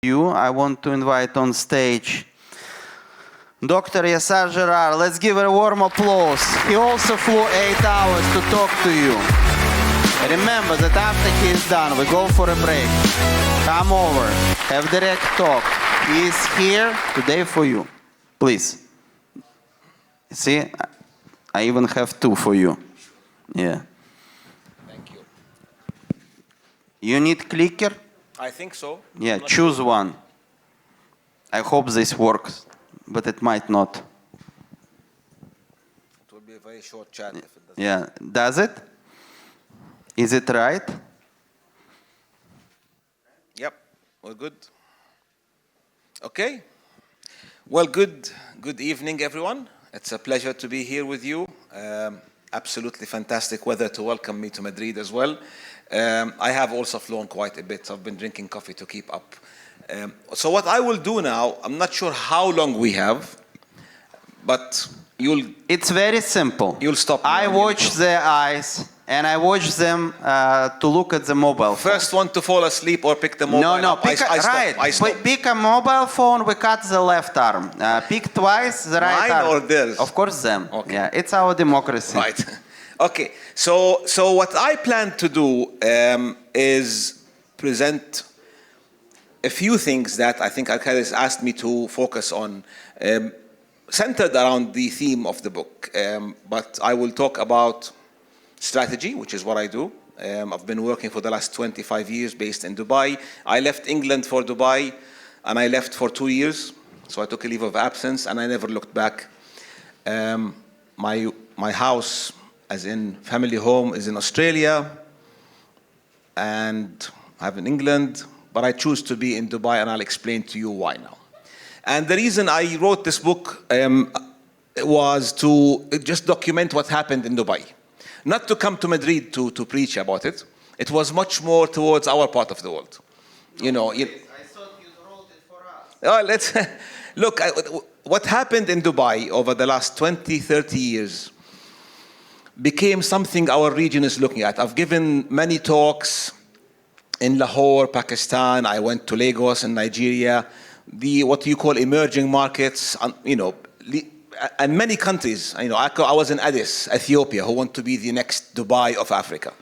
I want to invite on stage Dr. Yasar Jarrar. Let's give a warm applause. He also flew 8 hours to talk to you. Remember that after he is done, we go for a break. Come over, have direct talk. He is here today for you. Please. See, I even have 2 for you. Yeah. Thank you. You need clicker? I think so. Yeah, choose one. I hope this works, but it might not. It will be a very short chat if it doesn't. Yeah, does it? Is it right? Yep, we're good. Okay. Well, good evening, everyone. It's a pleasure to be here with you. Absolutely fantastic weather to welcome me to Madrid as well. I have also flown quite a bit. I've been drinking coffee to keep up. So what I will do now, I'm not sure how long we have, but It's very simple. You'll stop me. I watch their eyes, and I watch them to look at the mobile phone. First one to fall asleep or pick the mobile No, up. I stop. Pick a mobile phone, we cut the left arm. Pick twice the right Mine arm. or theirs? Of course them. Okay. Yeah, it's our democracy. Right. Okay. So what I plan to do is present a few things that I think Al-Qaeda has asked me to focus on, centered around the theme of the book. But I will talk about strategy, which is what I do. I've been working for the last 25 years based in Dubai. I left England for Dubai, and I left for 2 years. So I took a leave of absence, and I never looked back. My house, as in family home, is in Australia, and I have in England, but I choose to be in Dubai, and I'll explain to you why now. And the reason I wrote this book was to just document what happened in Dubai. Not to come to Madrid to preach about it. It was much more towards our part of the world. I thought you wrote it for us. Look, what happened in Dubai over the last 20, 30 years became something our region is looking at. I've given many talks in Lahore, Pakistan. I went to Lagos in Nigeria. What you call emerging markets, and many countries. I was in Addis, Ethiopia, who want to be the next Dubai of Africa.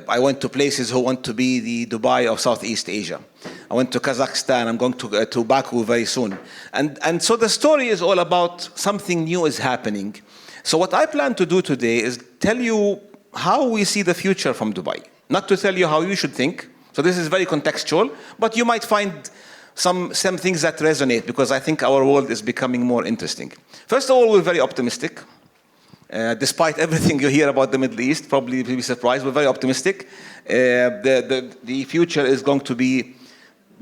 I went to places who want to be the Dubai of Southeast Asia. I went to Kazakhstan. I'm going to Baku very soon. And so the story is all about something new is happening. So what I plan to do today is tell you how we see the future from Dubai. Not to tell you how you should think. So this is very contextual, but you might find some things that resonate, because I think our world is becoming more interesting. First of all, we're very optimistic. Despite everything you hear about the Middle East, probably you'll be surprised, we're very optimistic. The future is going to be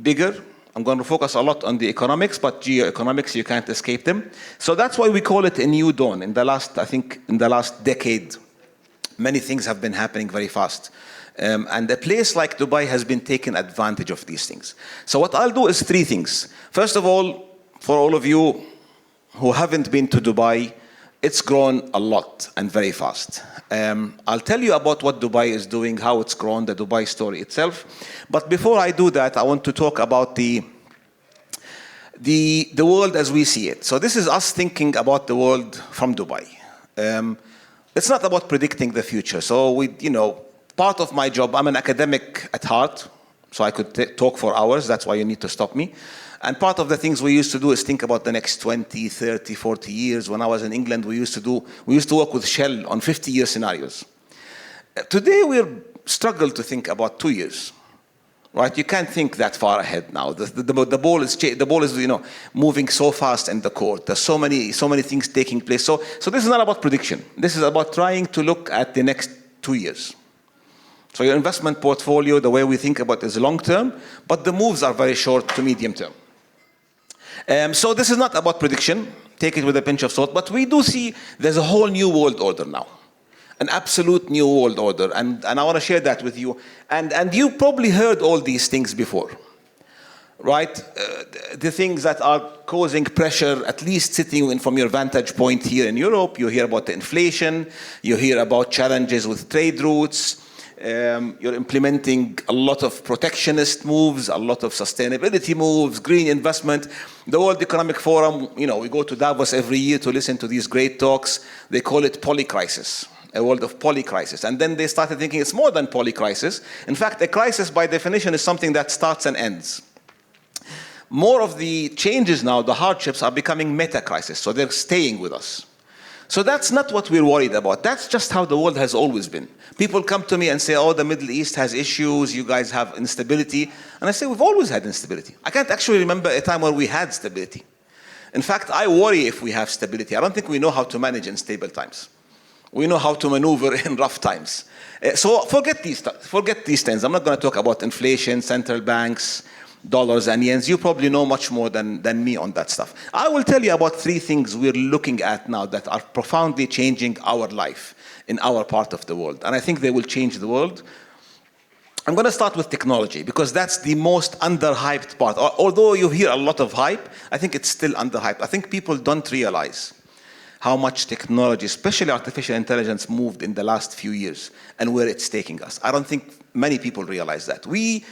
bigger. I'm going to focus a lot on the economics, but geoeconomics, you can't escape them. So that's why we call it a new dawn. In the last decade, many things have been happening very fast. And a place like Dubai has been taking advantage of these things. So what I'll do is 3 things. First of all, for all of you who haven't been to Dubai, it's grown a lot and very fast. I'll tell you about what Dubai is doing, how it's grown, the Dubai story itself. But before I do that, I want to talk about the world as we see it. So this is us thinking about the world from Dubai. It's not about predicting the future. So part of my job, I'm an academic at heart, so I could talk for hours. That's why you need to stop me. And part of the things we used to do is think about the next 20, 30, 40 years. When I was in England, we used to work with Shell on 50-year scenarios. Today, we struggle to think about 2 years. Right? You can't think that far ahead now. The ball is moving so fast in the court. There's so many things taking place. So this is not about prediction. This is about trying to look at the next 2 years. So your investment portfolio, the way we think about it is long term, but the moves are very short to medium term. So this is not about prediction. Take it with a pinch of salt. But we do see there's a whole new world order now. An absolute new world order. And I want to share that with you. And you probably heard all these things before. Right? The things that are causing pressure, at least sitting from your vantage point here in Europe. You hear about the inflation. You hear about challenges with trade routes. You're implementing a lot of protectionist moves, a lot of sustainability moves, green investment. The World Economic Forum, we go to Davos every year to listen to these great talks. They call it polycrisis, a world of polycrisis. And then they started thinking it's more than polycrisis. In fact, a crisis by definition is something that starts and ends. More of the changes now, the hardships, are becoming meta-crisis, so they're staying with us. So that's not what we're worried about. That's just how the world has always been. People come to me and say, oh, the Middle East has issues, you guys have instability. And I say, we've always had instability. I can't actually remember a time where we had stability. In fact, I worry if we have stability. I don't think we know how to manage in stable times. We know how to maneuver in rough times. So forget these things. I'm not going to talk about inflation, central banks, dollars and yens. You probably know much more than me on that stuff. I will tell you about 3 things we're looking at now that are profoundly changing our life in our part of the world. And I think they will change the world. I'm going to start with technology because that's the most underhyped part. Although you hear a lot of hype, I think it's still underhyped. I think people don't realize how much technology, especially artificial intelligence, moved in the last few years and where it's taking us. I don't think many people realize that. We,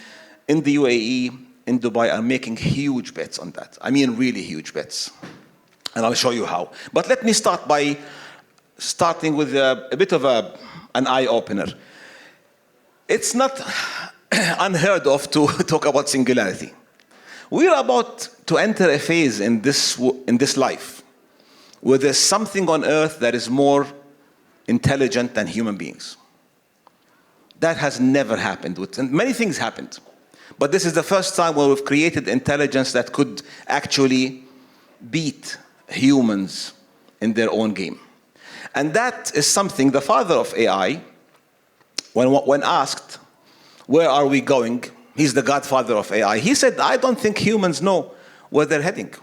in the UAE, in Dubai, are making huge bets on that. I mean, really huge bets. And I'll show you how. But let me start by starting with a bit of an eye-opener. It's not unheard of to talk about singularity. We're about to enter a phase in this life where there's something on earth that is more intelligent than human beings. That has never happened. And many things happened. But this is the first time where we've created intelligence that could actually beat humans in their own game. And that is something the father of AI, when asked, where are we going? He's the godfather of AI. He said, I don't think humans know where they're heading.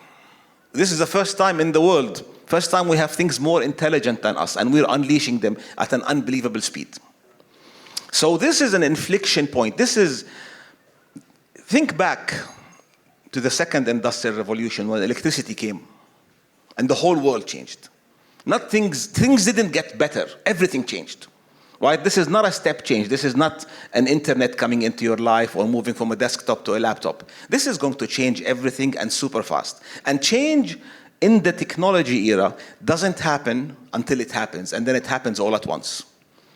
This is the first time in the world, first time we have things more intelligent than us, and we're unleashing them at an unbelievable speed. So this is an inflection point. Think back to the second industrial revolution when electricity came and the whole world changed. Not things didn't get better, everything changed. Right? This is not a step change. This is not an internet coming into your life or moving from a desktop to a laptop. This is going to change everything and super fast. And change in the technology era doesn't happen until it happens, and then it happens all at once.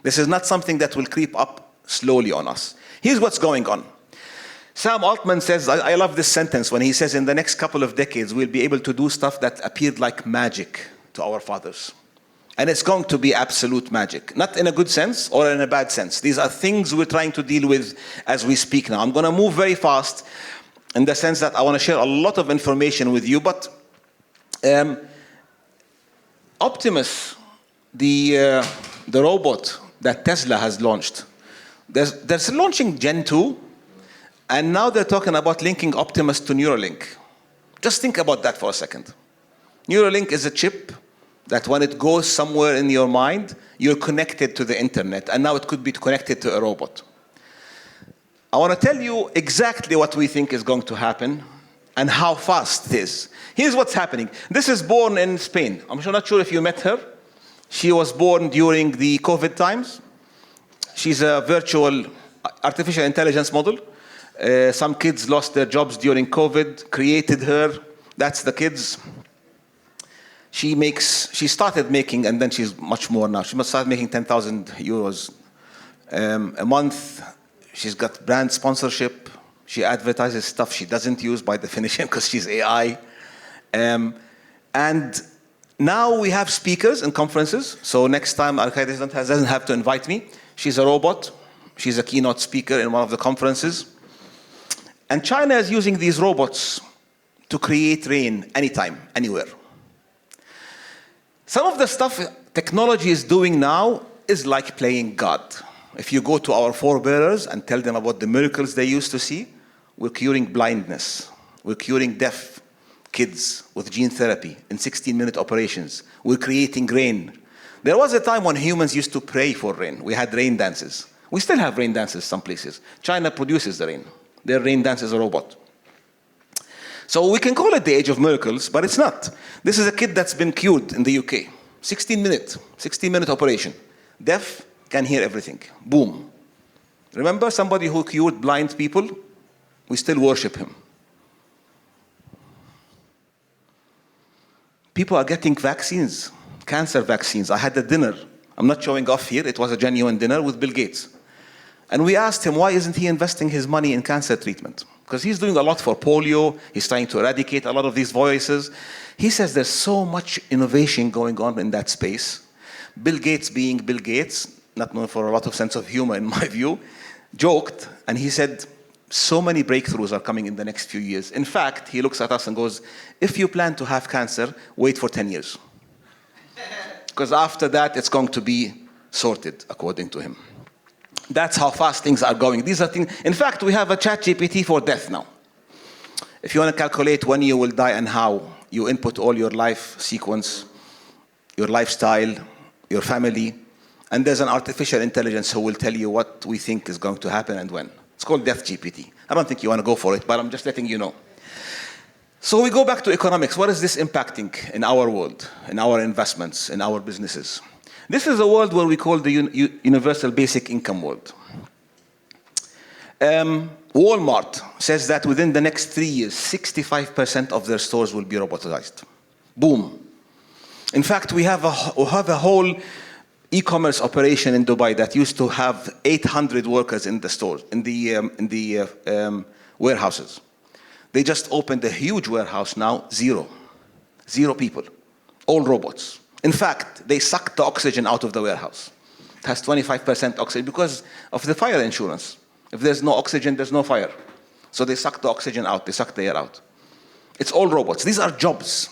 This is not something that will creep up slowly on us. Here's what's going on. Sam Altman says, I love this sentence when he says, in the next couple of decades, we'll be able to do stuff that appeared like magic to our fathers. And it's going to be absolute magic. Not in a good sense or in a bad sense. These are things we're trying to deal with as we speak now. I'm going to move very fast in the sense that I want to share a lot of information with you. But Optimus, the robot that Tesla has launched, they're launching Gen 2. And now they're talking about linking Optimus to Neuralink. Just think about that for a second. Neuralink is a chip that when it goes somewhere in your mind, you're connected to the internet, and now it could be connected to a robot. I want to tell you exactly what we think is going to happen and how fast it is. Here's what's happening. This is born in Spain. I'm not sure if you met her. She was born during the COVID times. She's a virtual artificial intelligence model. Some kids lost their jobs during COVID, created her. That's the kids. She started making, and then she's much more now. She must start making 10,000 euros a month. She's got brand sponsorship. She advertises stuff she doesn't use by definition because she's AI. And now we have speakers in conferences. So next time Al-Qaeda doesn't have to invite me. She's a robot. She's a keynote speaker in one of the conferences. And China is using these robots to create rain anytime, anywhere. Some of the stuff technology is doing now is like playing God. If you go to our forebearers and tell them about the miracles they used to see, we're curing blindness. We're curing deaf kids with gene therapy in 16-minute operations. We're creating rain. There was a time when humans used to pray for rain. We had rain dances. We still have rain dances some places. China produces the rain. Their rain dance is a robot. So we can call it the age of miracles, but it's not. This is a kid that's been cured in the UK. 16-minute operation. Deaf, can hear everything. Boom. Remember somebody who cured blind people? We still worship him. People are getting vaccines, cancer vaccines. I had a dinner. I'm not showing off here. It was a genuine dinner with Bill Gates. And we asked him, why isn't he investing his money in cancer treatment? Because he's doing a lot for polio. He's trying to eradicate a lot of these viruses. He says there's so much innovation going on in that space. Bill Gates, being Bill Gates, not known for a lot of sense of humor in my view, joked, and he said, so many breakthroughs are coming in the next few years. In fact, he looks at us and goes, if you plan to have cancer, wait for 10 years. Because after that, it's going to be sorted, according to him. That's how fast things are going. These are things. In fact, we have a ChatGPT for death now. If you want to calculate when you will die and how, you input all your life sequence, your lifestyle, your family, and there's an artificial intelligence who will tell you what we think is going to happen and when. It's called Death GPT. I don't think you want to go for it, but I'm just letting you know. So we go back to economics. What is this impacting in our world, in our investments, in our businesses? This is a world where we call the universal basic income world. Walmart says that within the next 3 years, 65% of their stores will be robotized. Boom. In fact, we have a whole e-commerce operation in Dubai that used to have 800 workers in the stores, in the warehouses. They just opened a huge warehouse now, zero people, all robots. In fact, they sucked the oxygen out of the warehouse. It has 25% oxygen because of the fire insurance. If there's no oxygen, there's no fire. So they suck the oxygen out, they suck the air out. It's all robots. These are jobs.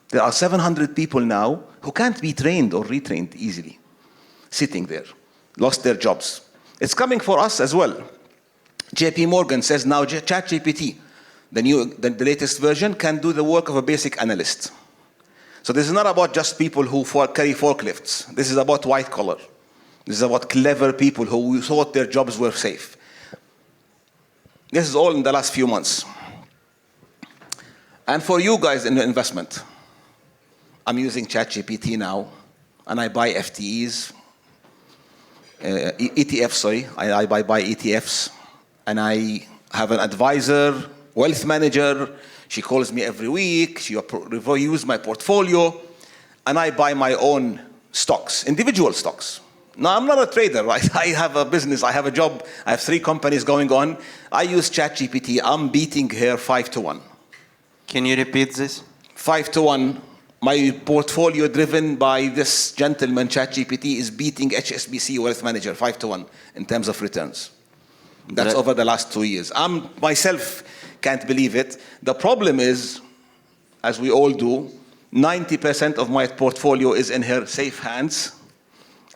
There are 700 people now who can't be trained or retrained easily, sitting there, lost their jobs. It's coming for us as well. JP Morgan says now ChatGPT, the latest version, can do the work of a basic analyst. So this is not about just people who carry forklifts. This is about white collar. This is about clever people who thought their jobs were safe. This is all in the last few months. And for you guys in the investment, I'm using ChatGPT now, and I buy FTEs, ETFs, sorry. I buy ETFs, and I have an advisor, wealth manager. She calls me every week. She reviews my portfolio, and I buy my own stocks, individual stocks. Now, I'm not a trader, right? I have a business, I have a job, I have 3 companies going on. I use ChatGPT. I'm beating her 5-1. Can you repeat this? 5-1. My portfolio driven by this gentleman, ChatGPT, is beating HSBC Wealth Manager 5-1 in terms of returns. That's over the last 2 years. I myself can't believe it. The problem is, as we all do, 90% of my portfolio is in her safe hands,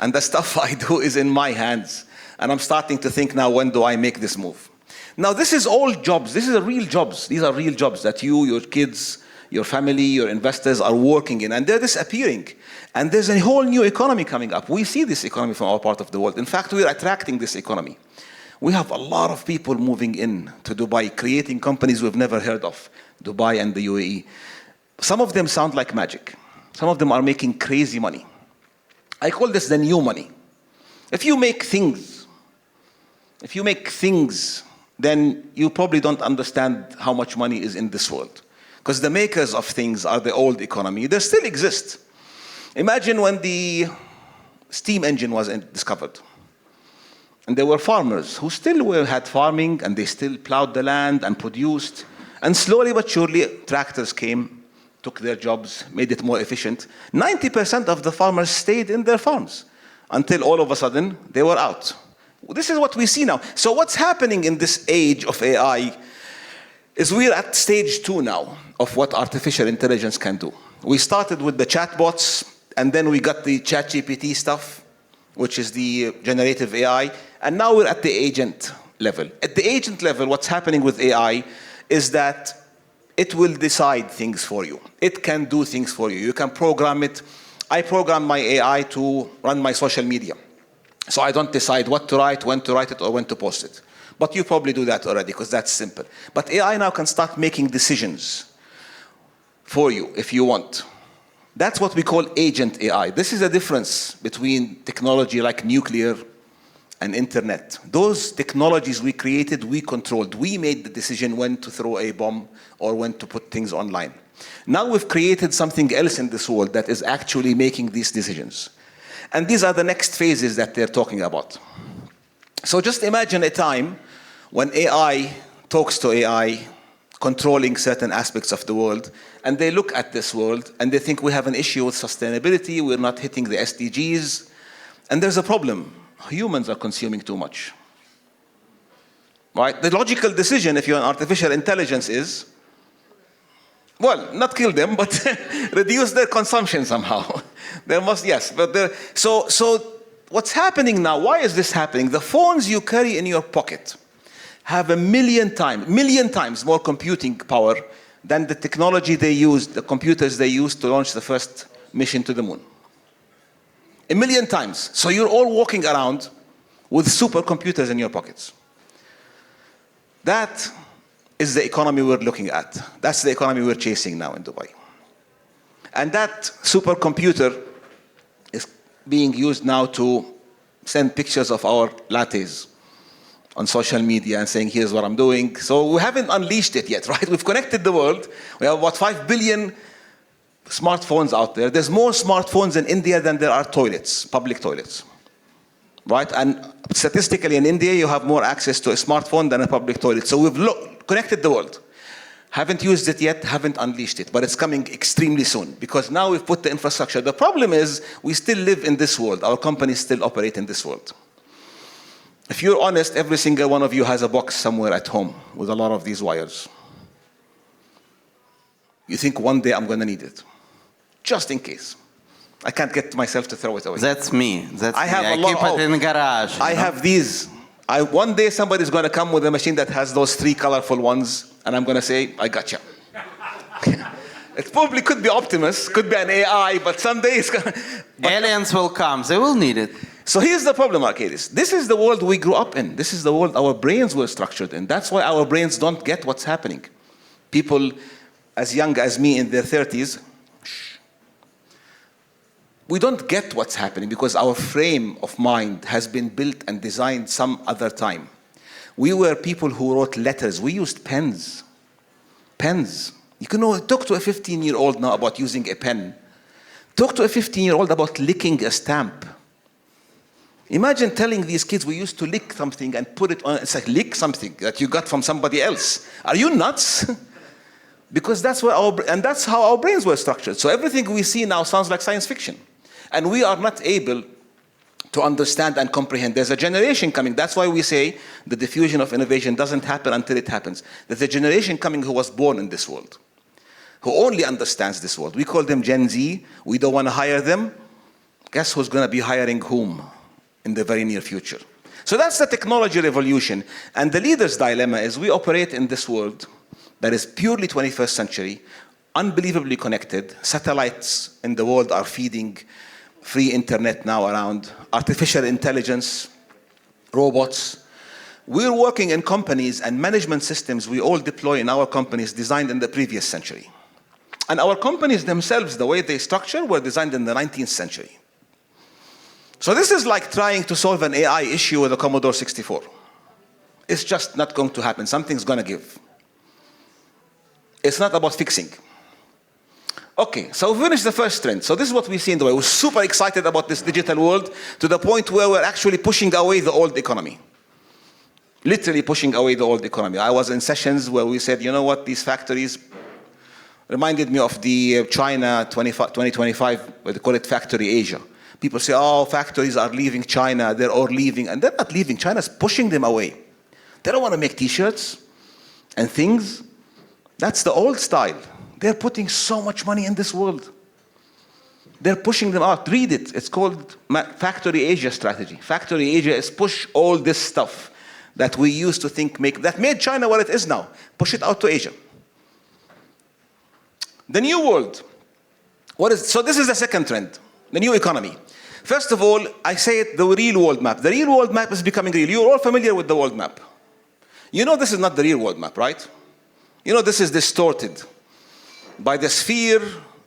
and the stuff I do is in my hands. And I'm starting to think now, when do I make this move? Now, this is all jobs. This is real jobs. These are real jobs that you, your kids, your family, your investors are working in, and they're disappearing. And there's a whole new economy coming up. We see this economy from our part of the world. In fact, we're attracting this economy. We have a lot of people moving in to Dubai, creating companies we've never heard of, Dubai and the UAE. Some of them sound like magic. Some of them are making crazy money. I call this the new money. If you make things, then you probably don't understand how much money is in this world. Because the makers of things are the old economy. They still exist. Imagine when the steam engine was discovered. And there were farmers who still had farming, and they still plowed the land and produced. And slowly but surely, tractors came, took their jobs, made it more efficient. 90% of the farmers stayed in their farms until all of a sudden they were out. This is what we see now. So what's happening in this age of AI is we're at stage 2 now of what artificial intelligence can do. We started with the chatbots, and then we got the ChatGPT stuff, which is the generative AI, and now we're at the agent level. At the agent level, what's happening with AI is that it will decide things for you. It can do things for you. You can program it. I program my AI to run my social media. So I don't decide what to write, when to write it, or when to post it. But you probably do that already, because that's simple. But AI now can start making decisions for you if you want. That's what we call agent AI. This is the difference between technology like nuclear and internet. Those technologies we created, we controlled. We made the decision when to throw a bomb or when to put things online. Now we've created something else in this world that is actually making these decisions. And these are the next phases that they're talking about. So just imagine a time when AI talks to AI, controlling certain aspects of the world, and they look at this world and they think we have an issue with sustainability, we're not hitting the SDGs, and there's a problem. Humans are consuming too much. Right? The logical decision, if you're an artificial intelligence, is, well, not kill them, but reduce their consumption somehow. There must, yes, but there. So what's happening now? Why is this happening? The phones you carry in your pocket have a million times more computing power than the technology they used, the computers they used to launch the first mission to the moon. 1 million times. So you're all walking around with supercomputers in your pockets. That is the economy we're looking at. That's the economy we're chasing now in Dubai. And that supercomputer is being used now to send pictures of our lattes on social media and saying, here's what I'm doing. So we haven't unleashed it yet, right? We've connected the world. We have about 5 billion smartphones out there. There's more smartphones in India than there are toilets, public toilets. Right? And statistically in India, you have more access to a smartphone than a public toilet. So we've connected the world. Haven't used it yet, haven't unleashed it, but it's coming extremely soon because now we've put the infrastructure. The problem is we still live in this world. Our companies still operate in this world. If you're honest, every single one of you has a box somewhere at home with a lot of these wires. You think one day I'm going to need it, just in case. I can't get myself to throw it away. That's me. I keep it in the garage. I have these. One day somebody's going to come with a machine that has those 3 colorful ones, and I'm going to say, I gotcha. It probably could be Optimus, could be an AI, but someday it's going to... Aliens will come. They will need it. So here's the problem, Arcadis. This is the world we grew up in. This is the world our brains were structured in. That's why our brains don't get what's happening. People as young as me in their 30s, we don't get what's happening because our frame of mind has been built and designed some other time. We were people who wrote letters. We used pens. Pens. You can talk to a 15-year-old now about using a pen. Talk to a 15-year-old about licking a stamp. Imagine telling these kids we used to lick something and put it on. It's like lick something that you got from somebody else. Are you nuts? Because that's how our brains were structured. So everything we see now sounds like science fiction. And we are not able to understand and comprehend. There's a generation coming. That's why we say the diffusion of innovation doesn't happen until it happens. There's a generation coming who was born in this world, who only understands this world. We call them Gen Z. We don't want to hire them. Guess who's going to be hiring whom in the very near future? So that's the technology revolution. And the leader's dilemma is we operate in this world that is purely 21st century, unbelievably connected. Satellites in the world are feeding free internet now around, artificial intelligence, robots. We're working in companies and management systems we all deploy in our companies designed in the previous century. And our companies themselves, the way they structure, were designed in the 19th century. So this is like trying to solve an AI issue with a Commodore 64. It's just not going to happen. Something's going to give. It's not about fixing. Okay, so we finished the first trend. So this is what we see in Dubai. We're super excited about this digital world to the point where we're actually pushing away the old economy. Literally pushing away the old economy. I was in sessions where we said, you know what, these factories reminded me of the China 2025, where they call it Factory Asia. People say, oh, factories are leaving China, they're all leaving. And they're not leaving, China's pushing them away. They don't want to make t-shirts and things. That's the old style. They're putting so much money in this world. They're pushing them out. Read it. It's called Factory Asia strategy. Factory Asia is push all this stuff that we used to think that made China what it is now. Push it out to Asia. The new world. So this is the second trend, the new economy. First of all, I say it, the real world map. The real world map is becoming real. You're all familiar with the world map. You know this is not the real world map, right? You know this is distorted by the sphere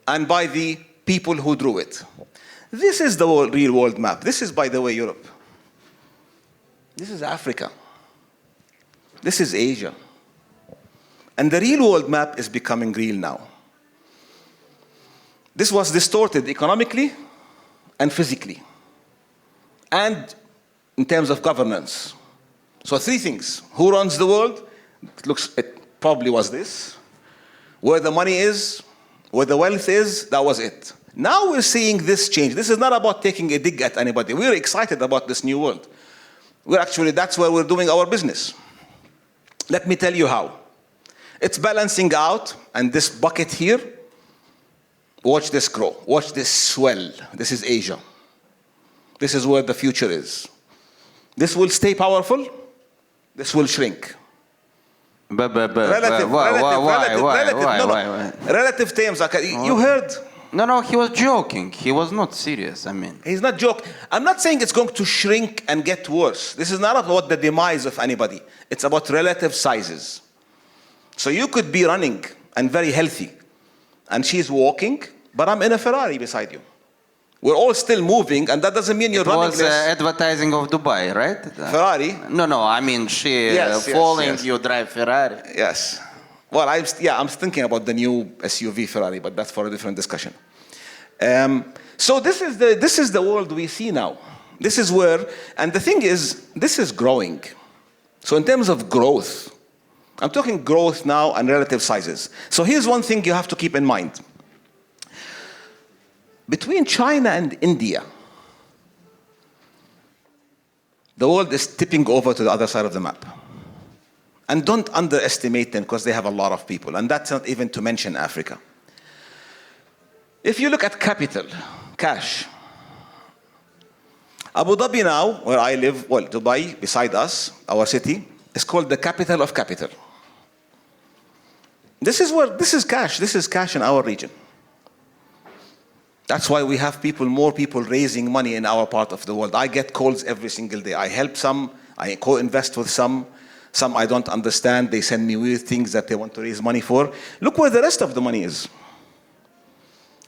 and by the people who drew it. This is the real world map. This is, by the way, Europe. This is Africa. This is Asia. And the real world map is becoming real now. This was distorted economically and physically, and in terms of governance. So 3 things. Who runs the world? It probably was this. Where the money is, where the wealth is, that was it. Now we're seeing this change. This is not about taking a dig at anybody. We're excited about this new world. That's where we're doing our business. Let me tell you how. It's balancing out, and this bucket here, watch this grow. Watch this swell. This is Asia. This is where the future is. This will stay powerful. This will shrink. Why? Relative terms. You heard. No, he was joking. He was not serious, I mean. He's not joking. I'm not saying it's going to shrink and get worse. This is not about the demise of anybody. It's about relative sizes. So you could be running and very healthy, and she's walking, but I'm in a Ferrari beside you. We're all still moving, and that doesn't mean you're running less. It was advertising of Dubai, right? Ferrari? No, I mean she falling, yes. You drive Ferrari. Yes. Well, I'm thinking about the new SUV Ferrari, but that's for a different discussion. So this is the world we see now. This is where, and the thing is, this is growing. So in terms of growth, I'm talking growth now and relative sizes. So here's one thing you have to keep in mind. Between China and India, the world is tipping over to the other side of the map. And don't underestimate them because they have a lot of people. And that's not even to mention Africa. If you look at capital, cash, Abu Dhabi now, where I live, well, Dubai, beside us, our city, is called the capital of capital. This is cash in our region. That's why we have more people raising money in our part of the world. I get calls every single day. I help some, I co-invest with some I don't understand. They send me weird things that they want to raise money for. Look where the rest of the money is.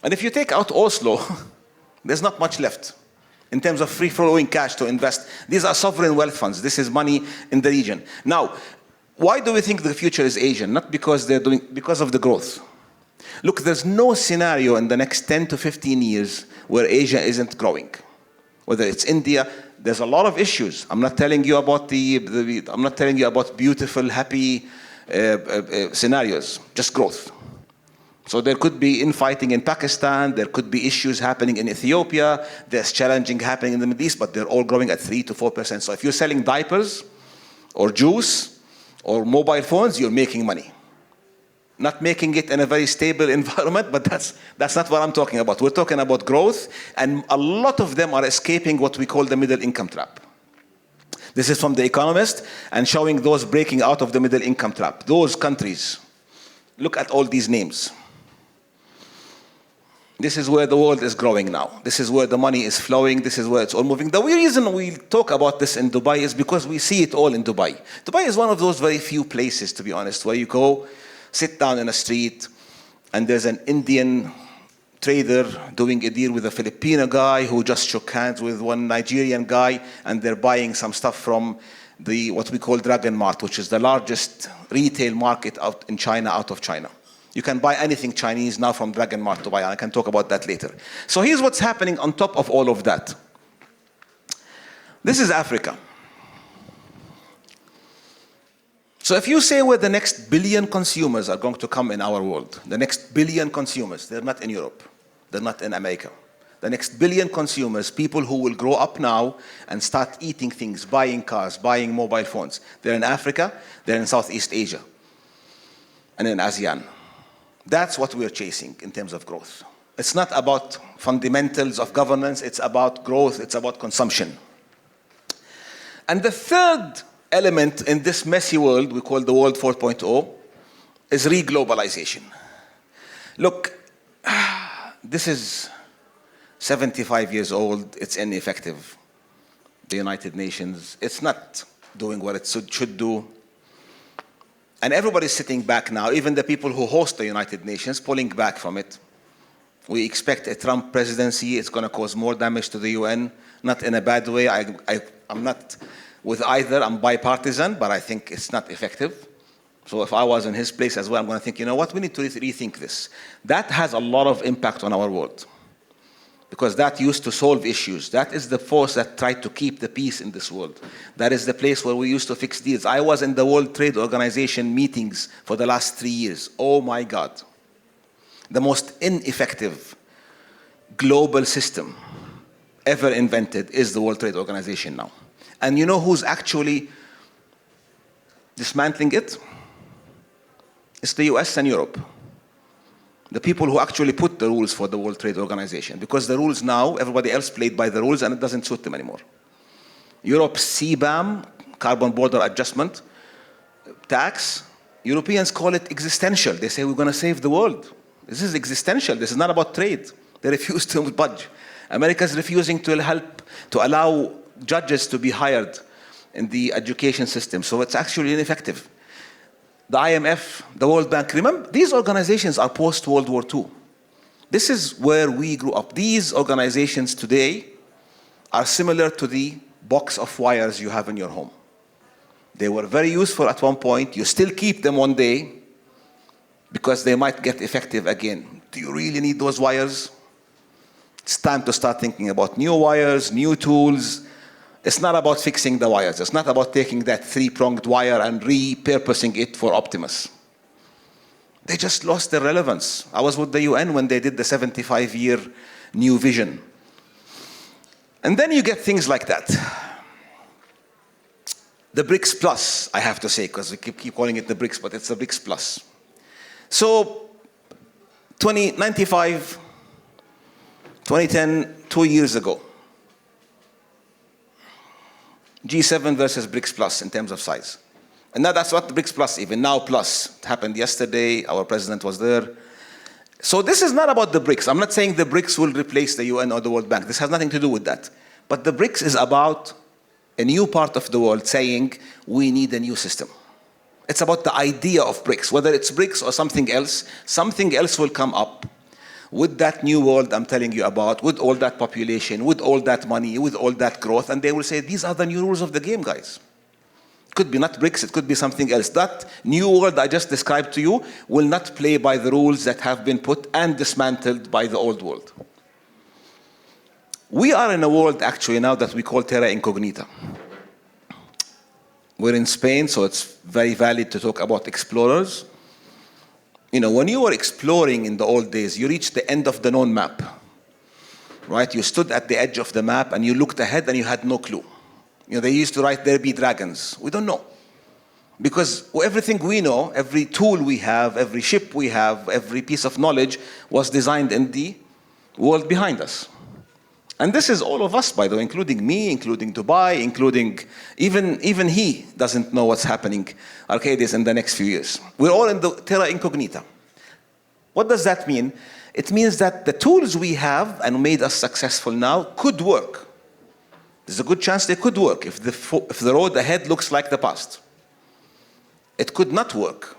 And if you take out Oslo, there's not much left in terms of free-flowing cash to invest. These are sovereign wealth funds. This is money in the region. Now, why do we think the future is Asian? Not because because of the growth. Look, there's no scenario in the next 10 to 15 years where Asia isn't growing. Whether it's India, there's a lot of issues. I'm not telling you about I'm not telling you about beautiful, happy scenarios. Just growth. So there could be infighting in Pakistan. There could be issues happening in Ethiopia. There's challenging happening in the Middle East, but they're all growing at 3 to 4%. So if you're selling diapers or juice or mobile phones, you're making money. Not making it in a very stable environment, but that's not what I'm talking about. We're talking about growth, and a lot of them are escaping what we call the middle income trap. This is from The Economist, and showing those breaking out of the middle income trap. Those countries. Look at all these names. This is where the world is growing now. This is where the money is flowing. This is where it's all moving. The reason we talk about this in Dubai is because we see it all in Dubai. Dubai is one of those very few places, to be honest, where you go, sit down in a street, and there's an Indian trader doing a deal with a Filipino guy who just shook hands with one Nigerian guy, and they're buying some stuff from what we call Dragon Mart, which is the largest retail market out in China, out of China. You can buy anything Chinese now from Dragon Mart to buy, and I can talk about that later. So here's what's happening on top of all of that. This is Africa. So if you say where the next billion consumers are going to come in our world, the next billion consumers, they're not in Europe, they're not in America. The next billion consumers, people who will grow up now and start eating things, buying cars, buying mobile phones, they're in Africa, they're in Southeast Asia, and in ASEAN. That's what we're chasing in terms of growth. It's not about fundamentals of governance, it's about growth, it's about consumption. And the third element in this messy world we call the World 4.0 is reglobalization. Look, this is 75 years old, it's ineffective. The United Nations, it's not doing what it should do. And everybody's sitting back now, even the people who host the United Nations, pulling back from it. We expect a Trump presidency, it's going to cause more damage to the UN, not in a bad way. I'm not with either I'm bipartisan, but I think it's not effective. So if I was in his place as well, I'm going to think, you know what, we need to rethink this. That has a lot of impact on our world, because that used to solve issues. That is the force that tried to keep the peace in this world. That is the place where we used to fix deals. I was in the World Trade Organization meetings for the last 3 years. Oh my God. The most ineffective global system ever invented is the World Trade Organization now. And you know who's actually dismantling it? It's the US and Europe. The people who actually put the rules for the World Trade Organization. Because the rules now, everybody else played by the rules and it doesn't suit them anymore. Europe's CBAM, Carbon Border Adjustment tax, Europeans call it existential. They say we're going to save the world. This is existential. This is not about trade. They refuse to budge. America is refusing to help, to allow judges to be hired in the education system. So it's actually ineffective. The IMF, the World Bank, remember, these organizations are post-World War II. This is where we grew up. These organizations today are similar to the box of wires you have in your home. They were very useful at one point. You still keep them one day because they might get effective again. Do you really need those wires? It's time to start thinking about new wires, new tools. It's not about fixing the wires. It's not about taking that three-pronged wire and repurposing it for Optimus. They just lost their relevance. I was with the UN when they did the 75-year new vision. And then you get things like that. The BRICS Plus, I have to say, because we keep calling it the BRICS, but it's the BRICS Plus. So, 1995, 2010, 2 years ago. G7 versus BRICS Plus in terms of size. And now that's what the BRICS Plus, even now Plus. It happened yesterday, our president was there. So this is not about the BRICS. I'm not saying the BRICS will replace the UN or the World Bank. This has nothing to do with that. But the BRICS is about a new part of the world saying, we need a new system. It's about the idea of BRICS. Whether it's BRICS or something else will come up with that new world I'm telling you about, with all that population, with all that money, with all that growth, and they will say, these are the new rules of the game, guys. It could be not BRICS, it could be something else. That new world I just described to you will not play by the rules that have been put and dismantled by the old world. We are in a world actually now that we call terra incognita. We're in Spain, so it's very valid to talk about explorers. You know, when you were exploring in the old days, you reached the end of the known map, right? You stood at the edge of the map and you looked ahead and you had no clue. You know, they used to write, there be dragons. We don't know. Because everything we know, every tool we have, every ship we have, every piece of knowledge was designed in the world behind us. And this is all of us, by the way, including me, including Dubai, including even he doesn't know what's happening, Arcadius, in the next few years. We're all in the terra incognita. What does that mean? It means that the tools we have and made us successful now could work. There's a good chance they could work if the road ahead looks like the past. It could not work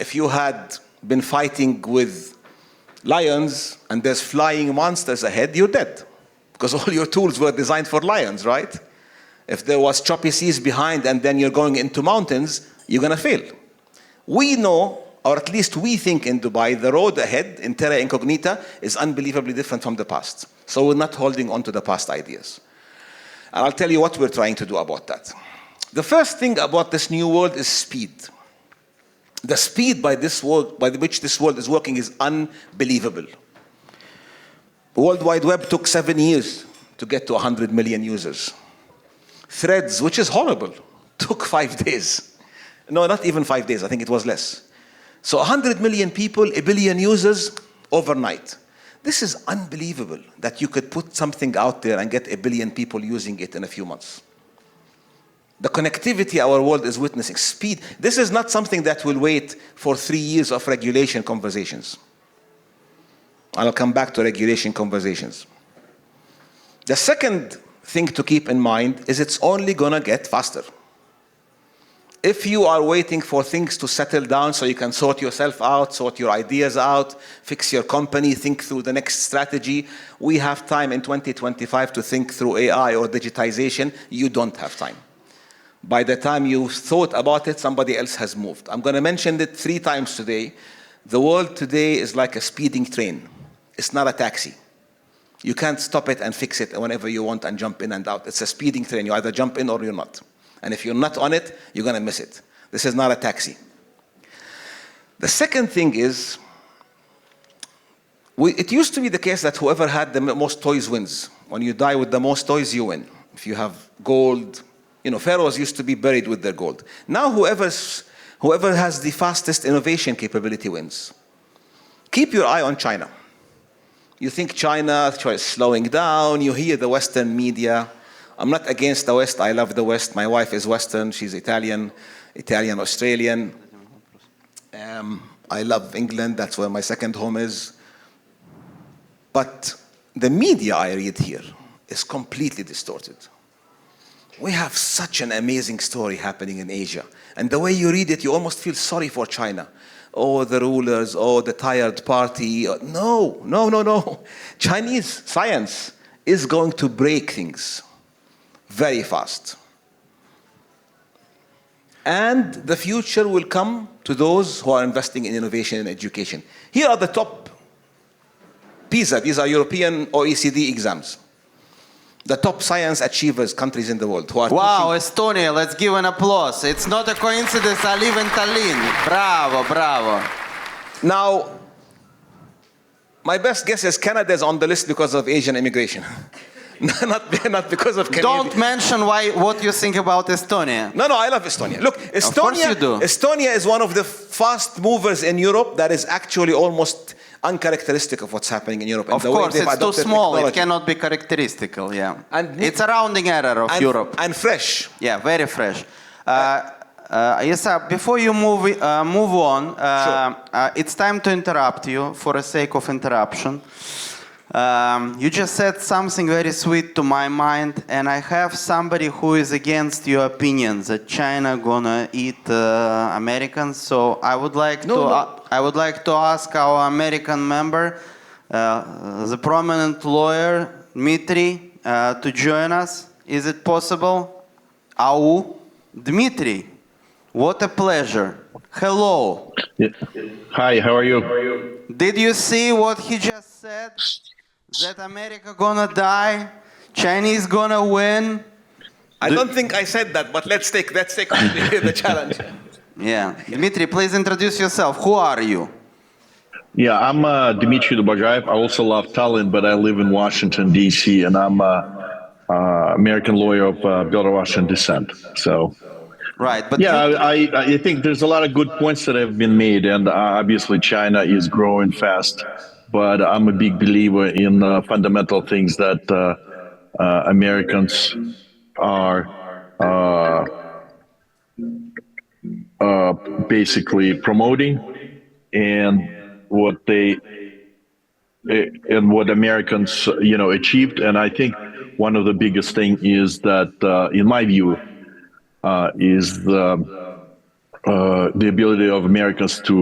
if you had been fighting with lions and there's flying monsters ahead, you're dead. Because all your tools were designed for lions, right? If there was choppy seas behind and then you're going into mountains, you're going to fail. We know, or at least we think in Dubai, the road ahead in terra incognita is unbelievably different from the past. So we're not holding on to the past ideas. And I'll tell you what we're trying to do about that. The first thing about this new world is speed. The speed by which this world is working is unbelievable. The World Wide Web took 7 years to get to 100 million users. Threads, which is horrible, took 5 days. No, not even 5 days, I think it was less. So 100 million people, 1 billion users overnight. This is unbelievable that you could put something out there and get 1 billion people using it in a few months. The connectivity our world is witnessing, speed. This is not something that will wait for 3 years of regulation conversations. I'll come back to regulation conversations. The second thing to keep in mind is it's only going to get faster. If you are waiting for things to settle down so you can sort yourself out, sort your ideas out, fix your company, think through the next strategy, we have time in 2025 to think through AI or digitization. You don't have time. By the time you thought about it, somebody else has moved. I'm going to mention it 3 times today. The world today is like a speeding train. It's not a taxi. You can't stop it and fix it whenever you want and jump in and out. It's a speeding train. You either jump in or you're not. And if you're not on it, you're going to miss it. This is not a taxi. The second thing is, it used to be the case that whoever had the most toys wins. When you die with the most toys, you win. If you have gold, pharaohs used to be buried with their gold. Now whoever has the fastest innovation capability wins. Keep your eye on China. You think China is slowing down, you hear the Western media. I'm not against the West, I love the West. My wife is Western, she's Italian, Australian. I love England, that's where my second home is. But the media I read here is completely distorted. We have such an amazing story happening in Asia. And the way you read it, you almost feel sorry for China. Oh, the rulers, oh, the tired party. No. Chinese science is going to break things very fast. And the future will come to those who are investing in innovation and education. Here are the top PISA, these are European OECD exams. The top science achievers countries in the world who are Wow, Estonia, let's give an applause. It's not a coincidence, I live in Tallinn. Bravo. Now, my best guess is Canada is on the list because of Asian immigration. not because of Canadian. Don't mention what you think about Estonia. No, I love Estonia. Look, Of course you do. Estonia is one of the fast movers in Europe that is actually almost uncharacteristic of what's happening in Europe. Of course, it's too small. Technology. It cannot be characteristical, yeah. And it's a rounding error of Europe. And fresh. Yeah, very fresh. Yasar, before you move on, Sure. it's time to interrupt you for the sake of interruption. You just said something very sweet to my mind, and I have somebody who is against your opinion that China gonna eat Americans. So I would like to ask our American member, the prominent lawyer Dmitry, to join us. Is it possible? Dmitry, what a pleasure. Hello. Yeah. Hi, how are you? Did you see what he just said? That America gonna die, Chinese gonna win. I don't think I said that, but let's take the challenge. Yeah, Dmitry, please introduce yourself. Who are you? Yeah, I'm Dmitry Dubagayev. I also love Tallinn, but I live in Washington, D.C., and I'm an American lawyer of Belarusian descent. So, right, but yeah, I think there's a lot of good points that have been made, and obviously China is growing fast. But I'm a big believer in fundamental things that Americans are basically promoting, and what Americans achieved. And I think one of the biggest thing is that, in my view, is the ability of Americans to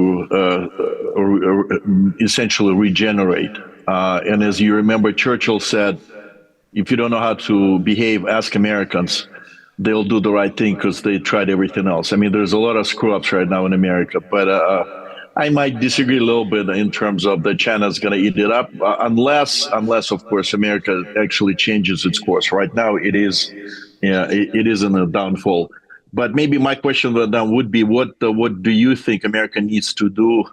essentially regenerate. And as you remember, Churchill said, if you don't know how to behave, ask Americans. They'll do the right thing because they tried everything else. I mean, there's a lot of screw-ups right now in America, but I might disagree a little bit in terms of that China's going to eat it up, unless, of course, America actually changes its course. Right now, it is in a downfall. But maybe my question then would be, what do you think America needs to do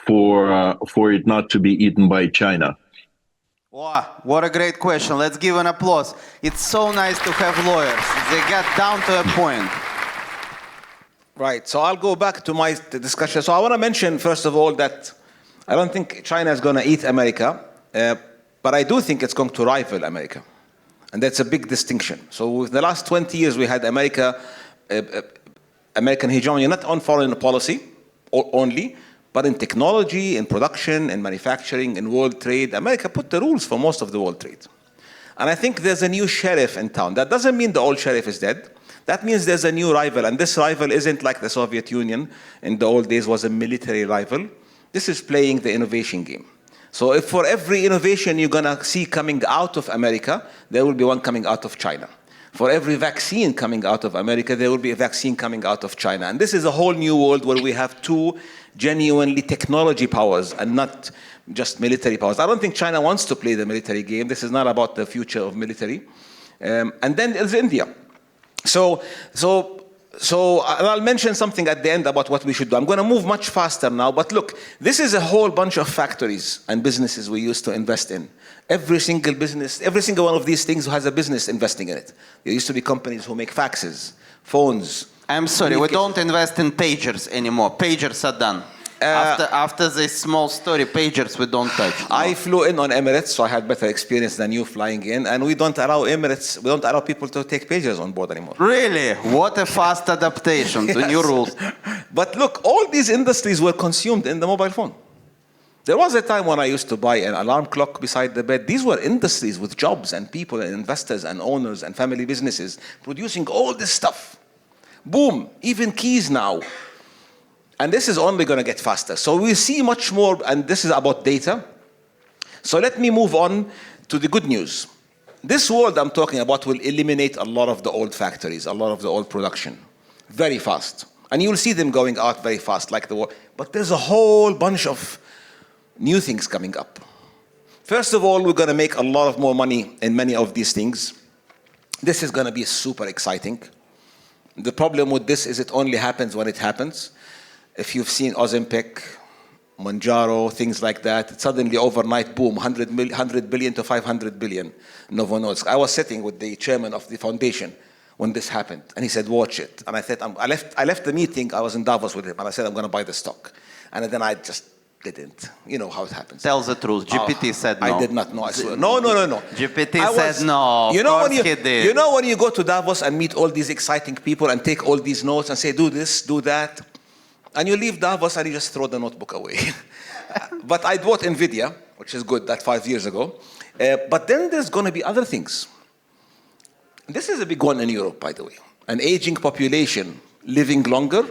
for it not to be eaten by China? Wow, what a great question. Let's give an applause. It's so nice to have lawyers. They get down to a point. Right, so I'll go back to my discussion. So I want to mention, first of all, that I don't think China is going to eat America, but I do think it's going to rival America. And that's a big distinction. So in the last 20 years, we had American hegemony, not on foreign policy only, but in technology, in production, in manufacturing, in world trade. America put the rules for most of the world trade. And I think there's a new sheriff in town. That doesn't mean the old sheriff is dead. That means there's a new rival. And this rival isn't like the Soviet Union in the old days was a military rival. This is playing the innovation game. So if for every innovation you're going to see coming out of America, there will be one coming out of China. For every vaccine coming out of America, there will be a vaccine coming out of China. And this is a whole new world where we have two genuinely technology powers and not just military powers. I don't think China wants to play the military game. This is not about the future of military. And then there's India. So I'll mention something at the end about what we should do. I'm going to move much faster now, but look, this is a whole bunch of factories and businesses we used to invest in. Every single business, every single one of these things has a business investing in it. There used to be companies who make faxes, phones. I'm sorry, we don't invest in pagers anymore. Pagers are done. After this small story, pagers we don't touch. No. I flew in on Emirates, so I had better experience than you flying in, and we don't allow people to take pagers on board anymore. Really? What a fast adaptation to new rules. But look, all these industries were consumed in the mobile phone. There was a time when I used to buy an alarm clock beside the bed. These were industries with jobs and people and investors and owners and family businesses producing all this stuff. Boom, even keys now. And this is only going to get faster. So we see much more, and this is about data. So let me move on to the good news. This world I'm talking about will eliminate a lot of the old factories, a lot of the old production, very fast. And you'll see them going out very fast, like the war. But there's a whole bunch of new things coming up. First of all, we're going to make a lot of more money in many of these things. This is going to be super exciting. The problem with this is it only happens when it happens. If you've seen Ozempic, Mounjaro, things like that, suddenly overnight, boom, 100 billion to 500 billion Novo Nordisk. I was sitting with the chairman of the foundation when this happened, and he said, watch it. And I said, I left the meeting, I was in Davos with him, and I said, I'm going to buy the stock. And then I just didn't. You know how it happens. Tell the truth. GPT said no. I did not know. I swear. No. GPT said no. You know when you go to Davos and meet all these exciting people and take all these notes and say, do this, do that, and you leave Davos and you just throw the notebook away. But I bought NVIDIA, which is good, that 5 years ago. But then there's going to be other things. This is a big one in Europe, by the way. An aging population living longer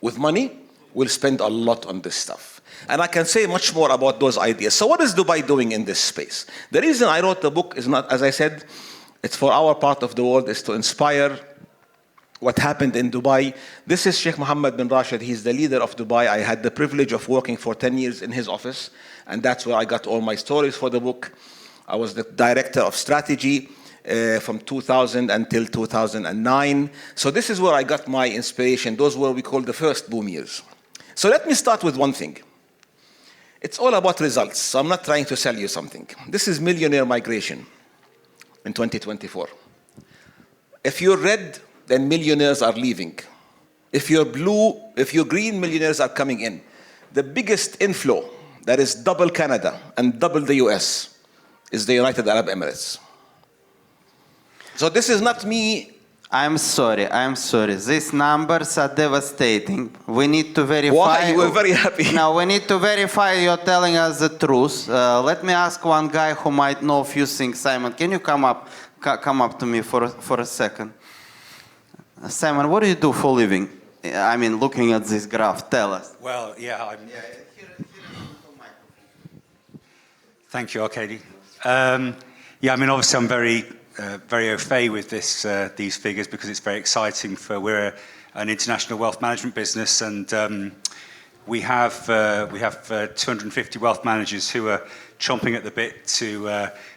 with money will spend a lot on this stuff. And I can say much more about those ideas. So what is Dubai doing in this space? The reason I wrote the book is not, as I said, it's for our part of the world, is to inspire what happened in Dubai. This is Sheikh Mohammed bin Rashid. He's the leader of Dubai. I had the privilege of working for 10 years in his office, and that's where I got all my stories for the book. I was the director of strategy from 2000 until 2009. So this is where I got my inspiration. Those were what we call the first boom years. So let me start with one thing. It's all about results, so I'm not trying to sell you something. This is millionaire migration in 2024. If you're red, then millionaires are leaving. If you're blue, if you're green, millionaires are coming in. The biggest inflow, that is double Canada and double the US, is the United Arab Emirates. So this is not me. I'm sorry. These numbers are devastating. We need to verify. Why? You were very happy. No, we need to verify you're telling us the truth. Let me ask one guy who might know a few things. Simon, can you come up to me for a second? Simon, what do you do for a living? I mean, looking at this graph, tell us. Well, yeah, thank you, Arkady. Yeah, I mean, obviously I'm very au fait with these figures because it's very exciting. We're an international wealth management business, and we have 250 wealth managers who are chomping at the bit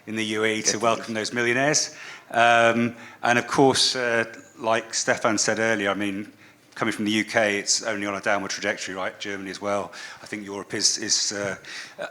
in the UAE to welcome those millionaires. And of course, like Stefan said earlier, I mean, coming from the UK, it's only on a downward trajectory, right? Germany as well. I think Europe is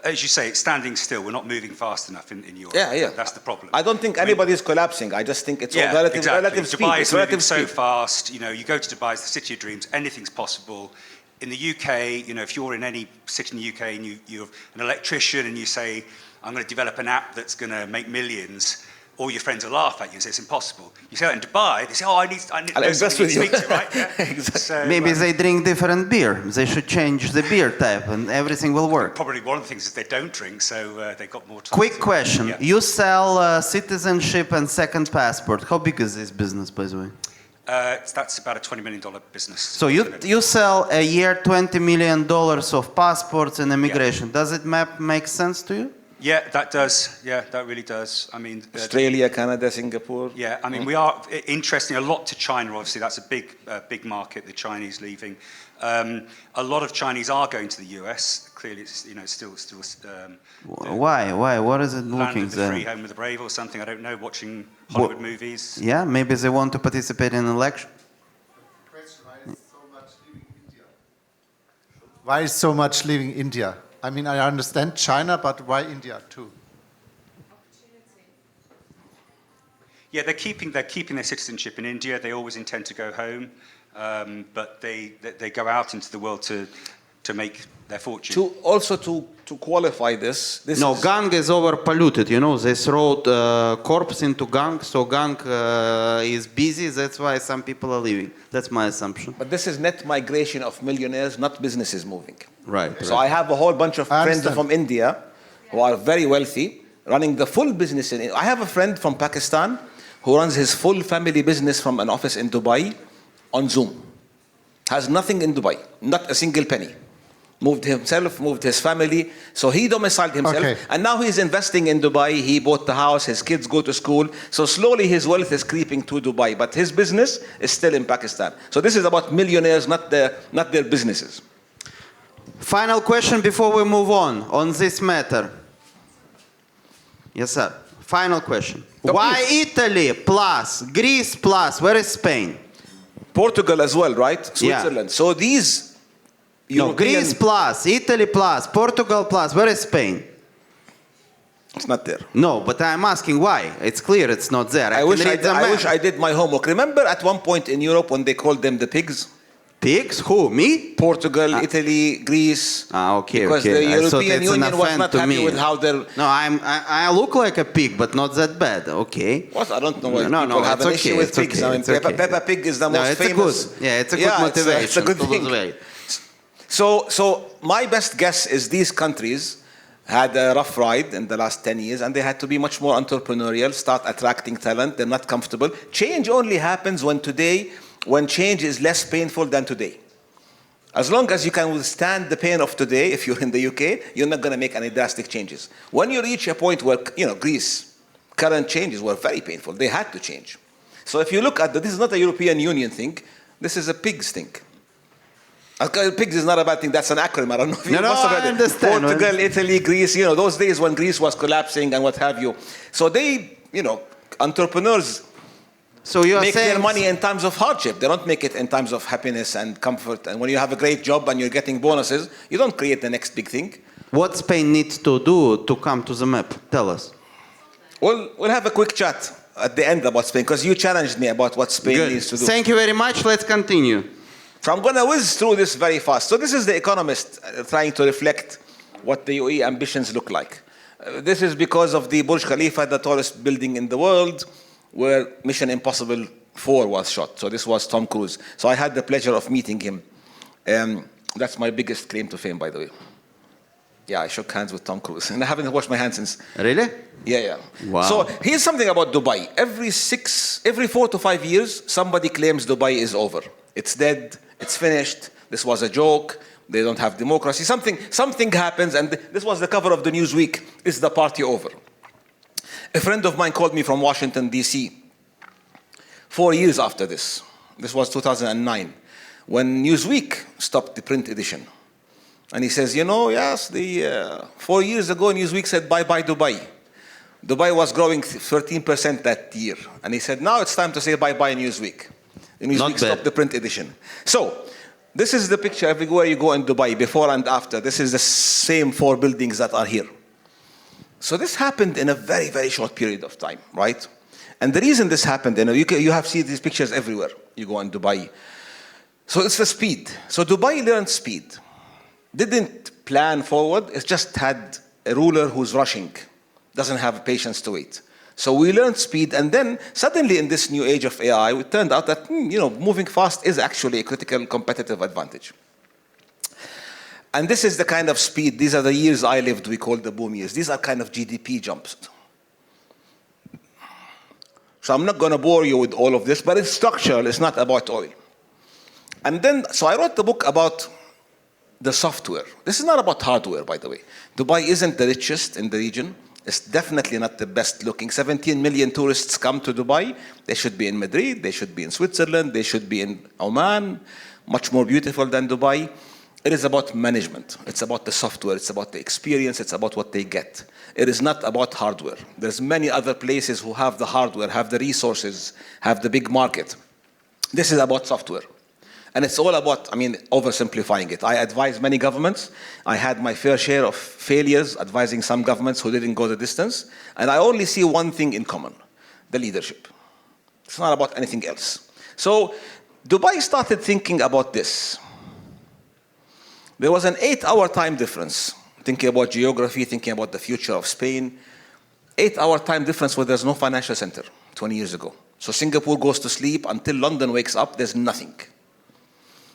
as you say, it's standing still. We're not moving fast enough in Europe. Yeah. That's the problem. I don't think anybody is collapsing. I just think it's all relative speed. Dubai is moving so fast. You know, you go to Dubai, it's the city of dreams. Anything's possible. In the UK, you know, if you're in any city in the UK and you're an electrician and you say, I'm going to develop an app that's going to make millions, all your friends will laugh at you and say it's impossible. You say that in Dubai, they say, I need I'll invest with you. Speak to, right? Yeah. Exactly. So, Maybe they drink different beer. They should change the beer type and everything will work. Probably one of the things is they don't drink, so they've got more time. Quick question. Yeah. You sell citizenship and second passport. How big is this business, by the way? That's about a $20 million business. So you sell a year $20 million of passports and immigration. Yeah. Does it make sense to you? Yeah, that does. Yeah, that really does. I mean, Australia, Canada, Singapore. yeah, I mean, we are interesting a lot to China. Obviously, that's a big market. The Chinese leaving. A lot of Chinese are going to the US. Clearly, it's still. Why? What is it Land looking of the there? free, home of the brave, or something. I don't know. Watching Hollywood movies. Yeah, maybe they want to participate in election. Why is so much leaving India? I mean, I understand China, but why India too? Yeah, they're keeping their citizenship in India. They always intend to go home, but they go out into the world to make their fortune. To qualify this No, is, Gang is over polluted. They throw corpse into Gang, so Gang is busy. That's why some people are leaving. That's my assumption. but this is net migration of millionaires, not businesses moving. Right. So I have a whole bunch of I friends understand. from India who are very wealthy, running the full business. I have a friend from Pakistan who runs his full family business from an office in Dubai on Zoom. Has nothing in Dubai, not a single penny. Moved himself, moved his family. So he domiciled himself. Okay. And now he's investing in Dubai. He bought the house. His kids go to school. So slowly his wealth is creeping to Dubai. But his business is still in Pakistan. So this is about millionaires, not their businesses. Final question before we move on this matter. Yes, sir. Final question. Oh, Why please. Italy plus Greece plus? Where is Spain? Portugal as well, right? Switzerland. So these No, European... Greece plus, Italy plus, Portugal plus. Where is Spain? It's not there. No, but I'm asking why. It's clear it's not there. I can wish read the I map. wish I did my homework. Remember at one point in Europe when they called them the pigs? Pigs? Who? Me? Portugal, Italy, Greece. Okay, because okay. the I thought European it's an Union was offense not to happy me. with how they're... No, I look like a pig, but not that bad. Okay. What? I don't know why No, people have it's an okay, issue with it's pigs. okay, I mean, it's okay. Peppa Pig is the No, most it's famous. it's a good motivation It's a good to lose thing. weight. So my best guess is these countries had a rough ride in the last 10 years and they had to be much more entrepreneurial, start attracting talent. They're not comfortable. Change only happens when change is less painful than today. As long as you can withstand the pain of today, if you're in the UK, you're not going to make any drastic changes. When you reach a point where, Greece, current changes were very painful. They had to change. So if you look at this is not a European Union thing. This is a pigs thing. Pigs is not a bad thing. That's an acronym. I don't know if you must have heard I it. understand. Portugal, Italy, Greece, those days when Greece was collapsing and what have you. So they, entrepreneurs So you are make saying their money in times of hardship. They don't make it in times of happiness and comfort. And when you have a great job and you're getting bonuses, you don't create the next big thing. what Spain needs to do to come to the map? Tell us. We'll have a quick chat at the end about Spain because you challenged me about what Spain Good. needs to do. Thank you very much. Let's continue. So I'm going to whiz through this very fast. So this is The Economist trying to reflect what the UAE ambitions look like. This is because of the Burj Khalifa, the tallest building in the world, where Mission Impossible 4 was shot. So this was Tom Cruise. So I had the pleasure of meeting him. That's my biggest claim to fame, by the way. Yeah, I shook hands with Tom Cruise. And I haven't washed my hands since. Really? Yeah. Wow. So here's something about Dubai. Every 4 to 5 years, somebody claims Dubai is over. It's dead. It's finished. This was a joke. They don't have democracy. Something happens, and this was the cover of the Newsweek. Is the party over? A friend of mine called me from Washington, D.C. 4 years after this. This was 2009, when Newsweek stopped the print edition. And he says, yes, 4 years ago, Newsweek said, bye-bye Dubai. Dubai was growing 13% that year. And he said, now it's time to say bye-bye Newsweek. And Newsweek stopped the print edition. So, this is the picture everywhere you go in Dubai, before and after. This is the same 4 buildings that are here. So this happened in a very, very short period of time, right? And the reason this happened, you have seen these pictures everywhere. You go in Dubai. So it's the speed. So Dubai learned speed. Didn't plan forward. It just had a ruler who's rushing. Doesn't have patience to wait. So we learned speed, and then suddenly in this new age of AI, it turned out that moving fast is actually a critical competitive advantage. And this is the kind of speed, these are the years I lived, we call the boom years. These are kind of GDP jumps. So I'm not going to bore you with all of this, but it's structural, it's not about oil. And then, so I wrote the book about the software. This is not about hardware, by the way. Dubai isn't the richest in the region. It's definitely not the best looking. 17 million tourists come to Dubai. They should be in Madrid, they should be in Switzerland, they should be in Oman, much more beautiful than Dubai. It is about management. It's about the software. It's about the experience. It's about what they get. It is not about hardware. There's many other places who have the hardware, have the resources, have the big market. This is about software. And it's all about, oversimplifying it. I advise many governments. I had my fair share of failures advising some governments who didn't go the distance. And I only see one thing in common, the leadership. It's not about anything else. So Dubai started thinking about this. There was an 8-hour time difference, thinking about geography, thinking about the future of Spain. 8-hour time difference where there's no financial center 20 years ago. So Singapore goes to sleep until London wakes up, there's nothing.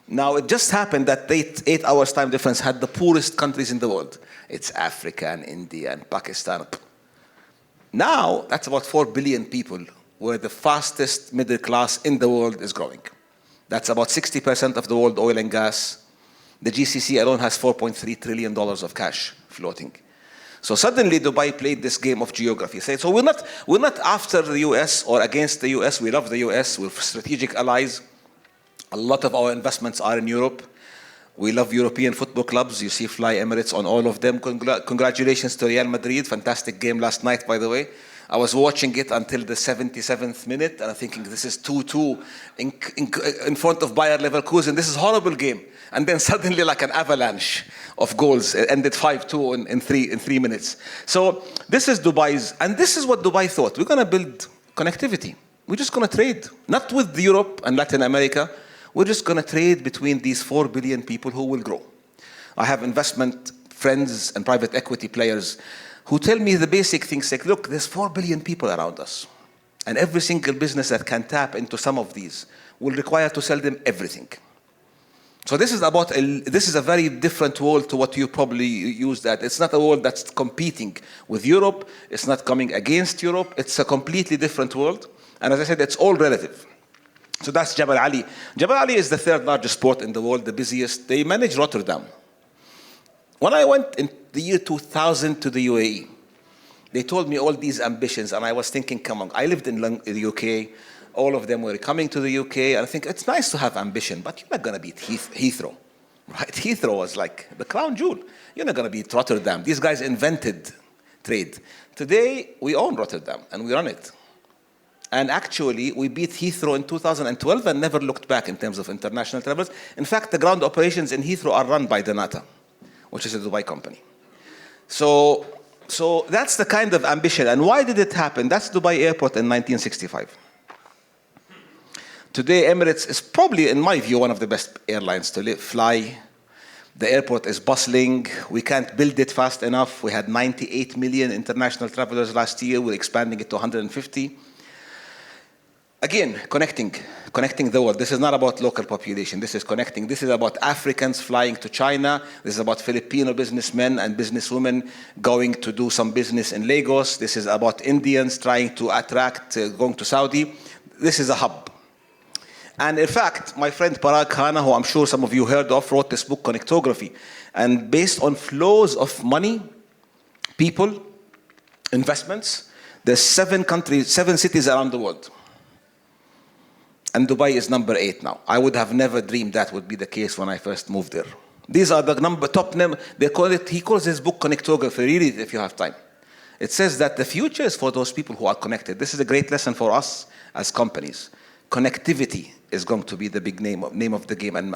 Now, it just happened that 8 hours time difference had the poorest countries in the world. It's Africa and India and Pakistan. Now, that's about 4 billion people, where the fastest middle class in the world is growing. That's about 60% of the world oil and gas. The GCC alone has $4.3 trillion of cash floating. So suddenly Dubai played this game of geography. So we're not after the US or against the US. We love the US. We're strategic allies. A lot of our investments are in Europe. We love European football clubs. You see Fly Emirates on all of them. Congratulations to Real Madrid. Fantastic game last night, by the way. I was watching it until the 77th minute, and I'm thinking, this is 2-2 in front of Bayer Leverkusen. This is a horrible game. And then suddenly, like an avalanche of goals, it ended 5-2 in 3 minutes. So this is Dubai's, and this is what Dubai thought. We're going to build connectivity. We're just going to trade, not with Europe and Latin America. We're just going to trade between these 4 billion people who will grow. I have investment friends and private equity players who tell me the basic things like, look, there's 4 billion people around us. And every single business that can tap into some of these will require to sell them everything. So this is a very different world to what you probably used at. It's not a world that's competing with Europe. It's not coming against Europe. It's a completely different world. And as I said, it's all relative. So that's Jabal Ali. Jabal Ali is the 3rd largest port in the world, the busiest. They manage Rotterdam. When I went in the year 2000 to the UAE, they told me all these ambitions, and I was thinking, come on, I lived in the UK, all of them were coming to the UK, and I think it's nice to have ambition, but you're not going to beat Heathrow, right? Heathrow was like the crown jewel. You're not going to beat Rotterdam. These guys invented trade. Today, we own Rotterdam, and we run it. And actually, we beat Heathrow in 2012 and never looked back in terms of international travels. In fact, the ground operations in Heathrow are run by Donata, which is a Dubai company. So that's the kind of ambition. And why did it happen? That's Dubai Airport in 1965. Today, Emirates is probably, in my view, one of the best airlines to fly. The airport is bustling. We can't build it fast enough. We had 98 million international travelers last year. We're expanding it to 150. Again, connecting the world. This is not about local population. This is connecting. This is about Africans flying to China. This is about Filipino businessmen and businesswomen going to do some business in Lagos. This is about Indians trying to attract, going to Saudi. This is a hub. And in fact, my friend Parag Khanna, who I'm sure some of you heard of, wrote this book, Connectography. And based on flows of money, people, investments, there's 7 cities around the world. And Dubai is number 8 now. I would have never dreamed that would be the case when I first moved there. These are the top number. He calls his book Connectography. Read it if you have time. It says that the future is for those people who are connected. This is a great lesson for us as companies. Connectivity is going to be the big name of the game.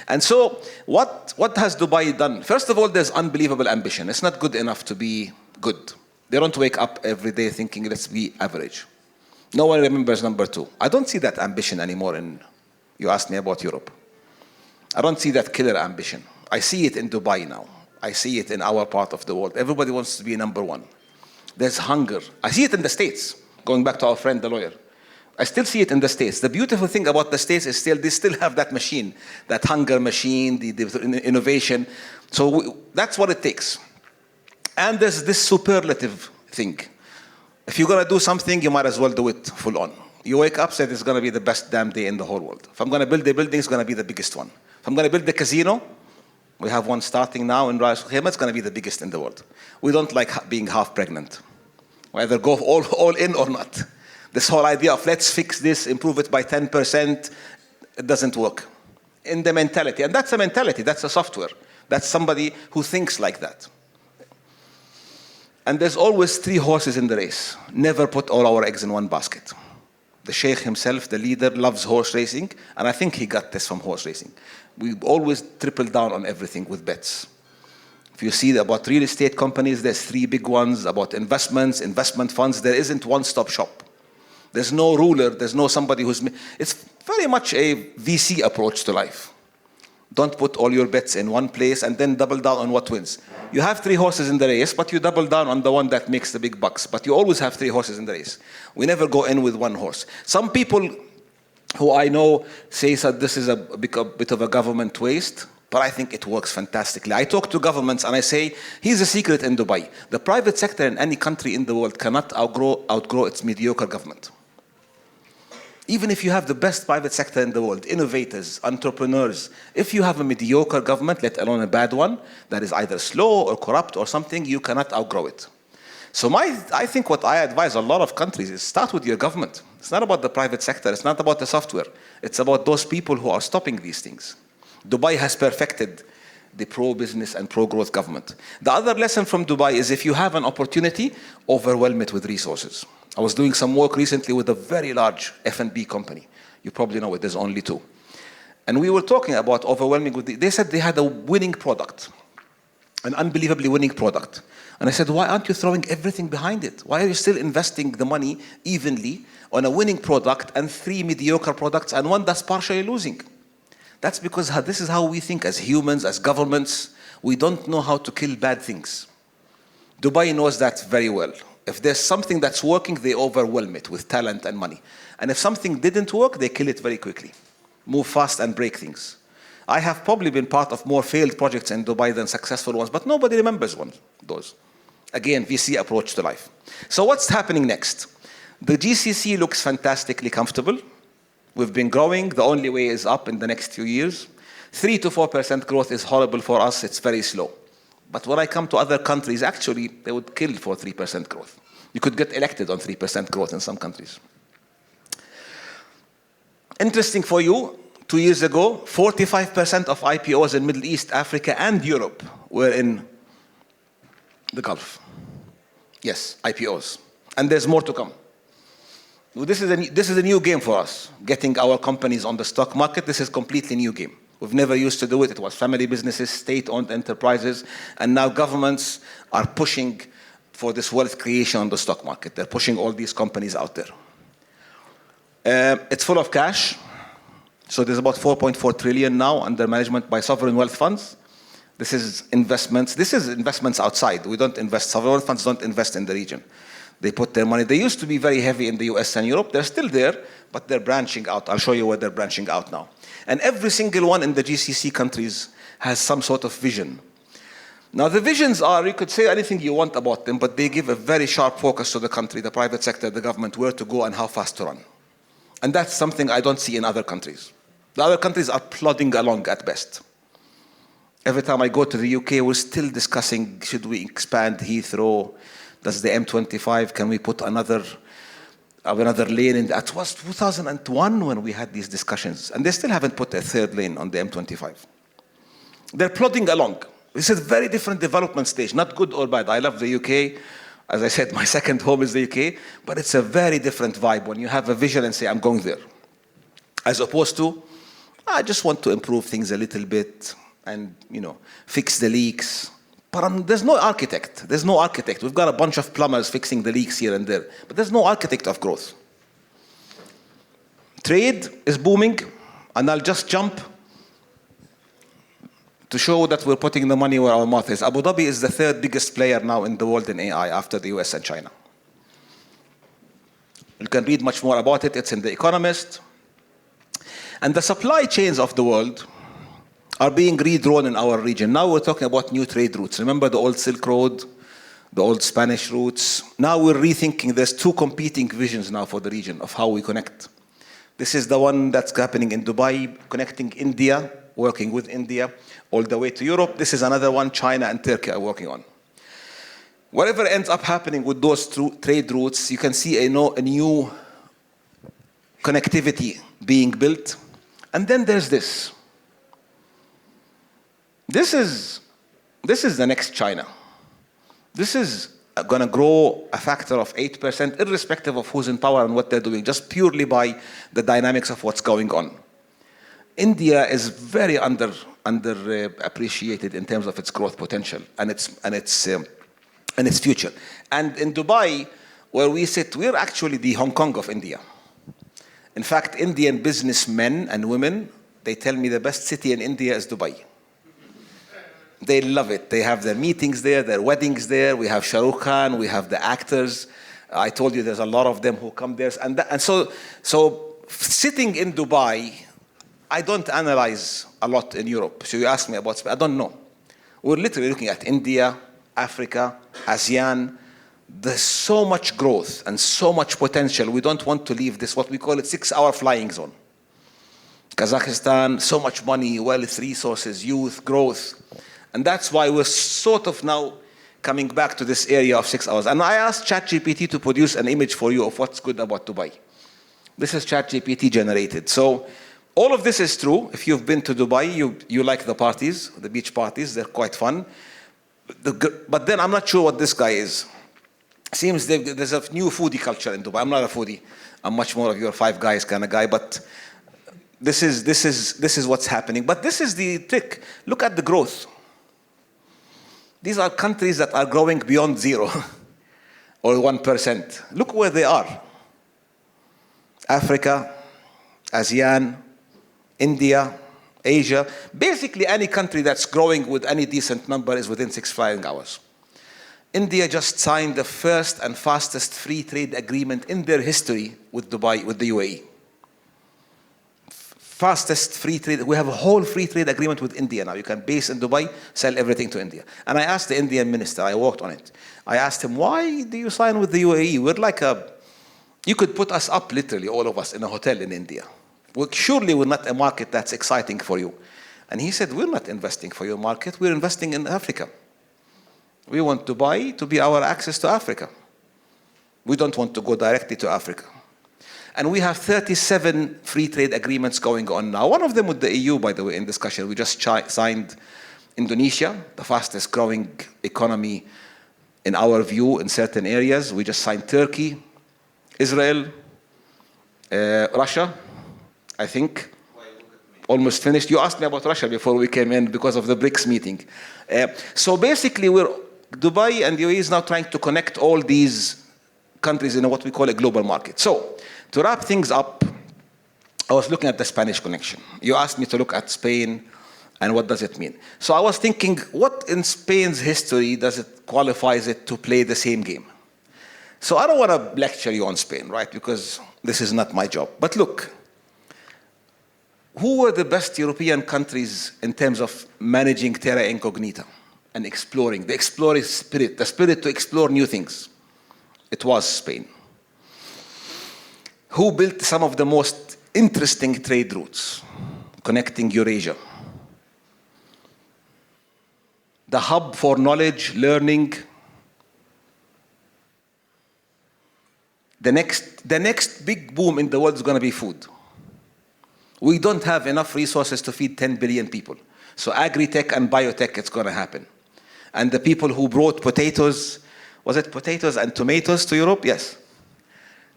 And so what has Dubai done? First of all, there's unbelievable ambition. It's not good enough to be good. They don't wake up every day thinking, let's be average. No one remembers number 2. I don't see that ambition anymore you asked me about Europe. I don't see that killer ambition. I see it in Dubai now. I see it in our part of the world. Everybody wants to be number 1. There's hunger. I see it in the States, going back to our friend, the lawyer. I still see it in the States. The beautiful thing about the States is they still have that machine, that hunger machine, the innovation. So that's what it takes. And there's this superlative thing. If you're going to do something, you might as well do it full on. You wake up, say it's going to be the best damn day in the whole world. If I'm going to build a building, it's going to be the biggest one. If I'm going to build a casino, We have one starting now in Ras Al Khaimah. It's going to be the biggest in the world. We don't like being half pregnant. We either go all in or not. This whole idea of let's fix this, improve it by 10%, it doesn't work. In the mentality, and that's a mentality, that's a software. That's somebody who thinks like that. And there's always 3 horses in the race. Never put all our eggs in one basket. The Sheikh himself, the leader, loves horse racing, and I think he got this from horse racing. We always triple down on everything with bets. If you see about real estate companies, there's 3 big ones. About investments, investment funds, there isn't one-stop shop. There's no ruler, there's no somebody who's... It's very much a VC approach to life. Don't put all your bets in one place and then double down on what wins. You have 3 horses in the race, but you double down on the one that makes the big bucks. But you always have 3 horses in the race. We never go in with one horse. Some people who I know say that this is a bit of a government waste, but I think it works fantastically. I talk to governments and I say, here's the secret in Dubai. The private sector in any country in the world cannot outgrow its mediocre government. Even if you have the best private sector in the world, innovators, entrepreneurs, if you have a mediocre government, let alone a bad one, that is either slow or corrupt or something, you cannot outgrow it. So I think what I advise a lot of countries is start with your government. It's not about the private sector, it's not about the software. It's about those people who are stopping these things. Dubai has perfected the pro-business and pro-growth government. The other lesson from Dubai is if you have an opportunity, overwhelm it with resources. I was doing some work recently with a very large F&B company. You probably know it, there's only 2. And we were talking about overwhelming with they said they had a winning product, an unbelievably winning product. And I said, why aren't you throwing everything behind it? Why are you still investing the money evenly on a winning product and 3 mediocre products and one that's partially losing? That's because this is how we think as humans, as governments. We don't know how to kill bad things. Dubai knows that very well. If there's something that's working, they overwhelm it with talent and money. And if something didn't work, they kill it very quickly. Move fast and break things. I have probably been part of more failed projects in Dubai than successful ones, but nobody remembers those. Again, VC approach to life. So what's happening next? The GCC looks fantastically comfortable. We've been growing. The only way is up in the next few years. 3 to 4% growth is horrible for us. It's very slow. But when I come to other countries, actually, they would kill for 3% growth. You could get elected on 3% growth in some countries. Interesting for you, 2 years ago, 45% of IPOs in Middle East, Africa, and Europe were in the Gulf. Yes, IPOs. And there's more to come. This is a new game for us, getting our companies on the stock market. This is a completely new game. We've never used to do it. It was family businesses, state-owned enterprises, and now governments are pushing for this wealth creation on the stock market. They're pushing all these companies out there. It's full of cash. So there's about 4.4 trillion now under management by sovereign wealth funds. This is investments. This is investments outside. We don't invest. Sovereign wealth funds don't invest in the region. They put their money. They used to be very heavy in the US and Europe. They're still there, but they're branching out. I'll show you where they're branching out now. And every single one in the GCC countries has some sort of vision. Now, the visions are, you could say anything you want about them, but they give a very sharp focus to the country, the private sector, the government, where to go and how fast to run. And that's something I don't see in other countries. The other countries are plodding along at best. Every time I go to the UK, we're still discussing, should we expand Heathrow? Does the M25, can we put another lane in? That was 2001 when we had these discussions. And they still haven't put a 3rd lane on the M25. They're plodding along. This is a very different development stage, not good or bad. I love the UK. As I said, my second home is the UK. But it's a very different vibe when you have a vision and say, I'm going there. As opposed to, I just want to improve things a little bit and, fix the leaks. But there's no architect. There's no architect. We've got a bunch of plumbers fixing the leaks here and there. But there's no architect of growth. Trade is booming. And I'll just jump to show that we're putting the money where our mouth is. Abu Dhabi is the 3rd biggest player now in the world in AI after the US and China. You can read much more about it. It's in The Economist. And the supply chains of the world are being redrawn in our region. Now we're talking about new trade routes. Remember the old Silk Road, the old Spanish routes? Now we're rethinking. There's 2 competing visions now for the region of how we connect. This is the one that's happening in Dubai, connecting India working with India, all the way to Europe. This is another one China and Turkey are working on. Whatever ends up happening with those trade routes, you can see a new connectivity being built. And then there's this. This is the next China. This is going to grow a factor of 8%, irrespective of who's in power and what they're doing, just purely by the dynamics of what's going on. India is very underappreciated in terms of its growth potential and its future. And in Dubai, where we sit, we're actually the Hong Kong of India. In fact, Indian businessmen and women, they tell me the best city in India is Dubai. They love it. They have their meetings there, their weddings there. We have Shah Rukh Khan, we have the actors. I told you there's a lot of them who come there. And so sitting in Dubai, I don't analyze a lot in Europe. So you ask me about Spain, I don't know. We're literally looking at India, Africa, ASEAN. There's so much growth and so much potential. We don't want to leave this, what we call it, 6-hour flying zone. Kazakhstan, so much money, wealth, resources, youth, growth. And that's why we're sort of now coming back to this area of 6 hours. And I asked ChatGPT to produce an image for you of what's good about Dubai. This is ChatGPT generated. So all of this is true. If you've been to Dubai, you like the parties, the beach parties, they're quite fun. But then I'm not sure what this guy is. Seems there's a new foodie culture in Dubai. I'm not a foodie. I'm much more of your Five Guys kind of guy, but this is what's happening. But this is the trick. Look at the growth. These are countries that are growing beyond 0 or 1%. Look where they are. Africa, ASEAN, India, Asia. Basically, any country that's growing with any decent number is within 6 flying hours. India just signed the first and fastest free trade agreement in their history with Dubai, with the UAE. Fastest free trade. We have a whole free trade agreement with India now. You can base in Dubai, sell everything to India. And I asked the Indian minister, I worked on it. I asked him, why do you sign with the UAE? We're like you could put us up literally, all of us, in a hotel in India. Surely we're not a market that's exciting for you. And he said, we're not investing for your market, we're investing in Africa. We want Dubai to be our access to Africa. We don't want to go directly to Africa. And we have 37 free trade agreements going on now. One of them with the EU, by the way, in discussion. We just signed Indonesia, the fastest growing economy in our view in certain areas. We just signed Turkey, Israel, Russia, I think. Almost finished. You asked me about Russia before we came in because of the BRICS meeting. So basically, Dubai and the UAE is now trying to connect all these countries in what we call a global market. So, to wrap things up, I was looking at the Spanish connection. You asked me to look at Spain and what does it mean. So I was thinking, what in Spain's history qualifies it to play the same game? So I don't want to lecture you on Spain, right? Because this is not my job. But look, who were the best European countries in terms of managing terra incognita and exploring? The exploring spirit, the spirit to explore new things. It was Spain. Who built some of the most interesting trade routes connecting Eurasia? The hub for knowledge, learning. The next big boom in the world is going to be food. We don't have enough resources to feed 10 billion people. So agri-tech and biotech, it's going to happen. And the people who brought potatoes, was it potatoes and tomatoes to Europe? Yes.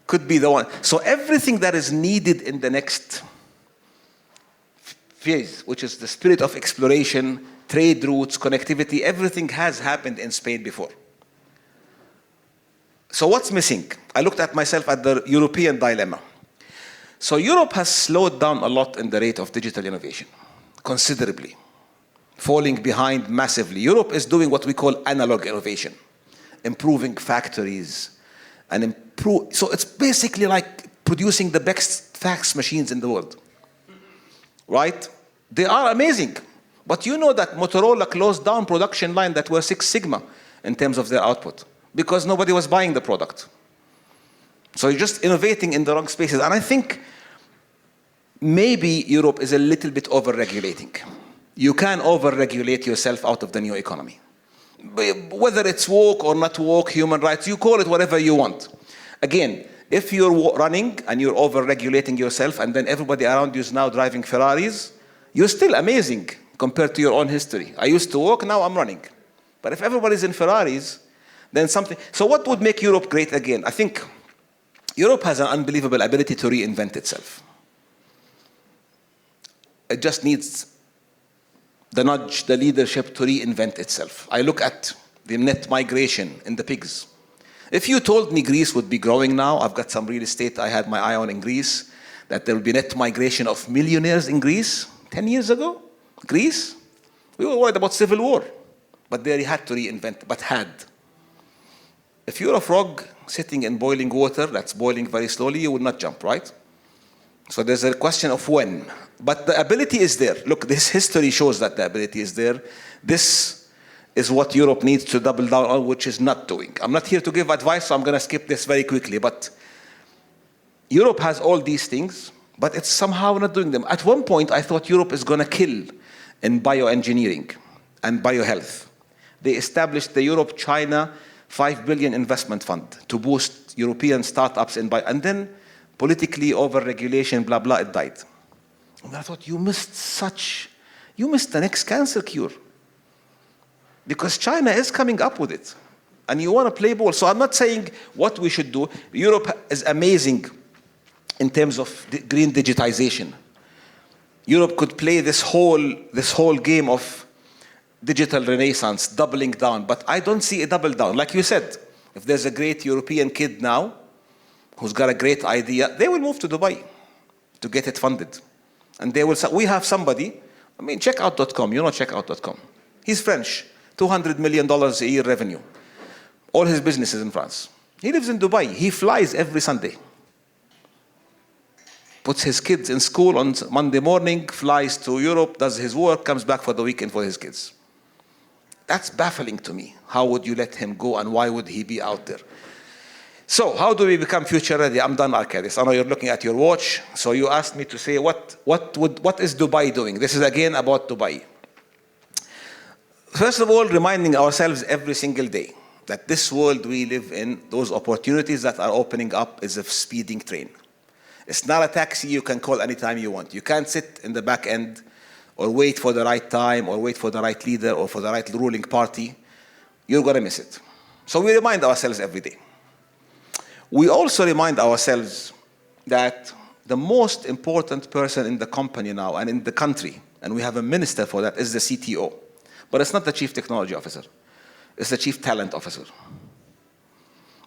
Could be the one. So everything that is needed in the next phase, which is the spirit of exploration, trade routes, connectivity, everything has happened in Spain before. So what's missing? I looked at myself at the European dilemma. So Europe has slowed down a lot in the rate of digital innovation, considerably, falling behind massively. Europe is doing what we call analog innovation, improving factories, and so it's basically like producing the best fax machines in the world, right? They are amazing, but you know that Motorola closed down production line that were 6 Sigma in terms of their output because nobody was buying the product. So you're just innovating in the wrong spaces. And I think maybe Europe is a little bit over-regulating. You can over-regulate yourself out of the new economy. Whether it's woke or not woke, human rights, you call it whatever you want. Again, if you're running and you're over-regulating yourself and then everybody around you is now driving Ferraris, you're still amazing compared to your own history. I used to walk, now I'm running. But if everybody's in Ferraris, then something... So what would make Europe great again? I think Europe has an unbelievable ability to reinvent itself. It just needs the nudge, the leadership to reinvent itself. I look at the net migration in the pigs. If you told me Greece would be growing now, I've got some real estate I had my eye on in Greece, that there will be net migration of millionaires in Greece 10 years ago. Greece, we were worried about civil war, but they had to reinvent, but had. If you're a frog sitting in boiling water that's boiling very slowly, you would not jump, right? So there's a question of when. But the ability is there. Look, this history shows that the ability is there. This is what Europe needs to double down on, which is not doing. I'm not here to give advice, so I'm going to skip this very quickly. But Europe has all these things, but it's somehow not doing them. At one point, I thought Europe is going to kill in bioengineering and biohealth. They established the Europe-China 5 billion investment fund to boost European startups in bio. And then politically, over-regulation, blah, blah, it died. And I thought, you missed the next cancer cure. Because China is coming up with it. And you want to play ball. So I'm not saying what we should do. Europe is amazing in terms of green digitization. Europe could play this whole game of digital renaissance, doubling down. But I don't see a double down. Like you said, if there's a great European kid now who's got a great idea, they will move to Dubai to get it funded. And they will say, we have somebody, I mean, checkout.com, you know checkout.com. He's French, $200 million a year revenue. All his business is in France. He lives in Dubai. He flies every Sunday. Puts his kids in school on Monday morning, flies to Europe, does his work, comes back for the weekend for his kids. That's baffling to me. How would you let him go and why would he be out there? So how do we become future ready? I'm done, Arkadius. I know you're looking at your watch. So you asked me to say, what is Dubai doing? This is again about Dubai. First of all, reminding ourselves every single day that this world we live in, those opportunities that are opening up is a speeding train. It's not a taxi you can call anytime you want. You can't sit in the back end or wait for the right time or wait for the right leader or for the right ruling party. You're going to miss it. So we remind ourselves every day. We also remind ourselves that the most important person in the company now and in the country, and we have a minister for that, is the CTO. But it's not the chief technology officer. It's the chief talent officer.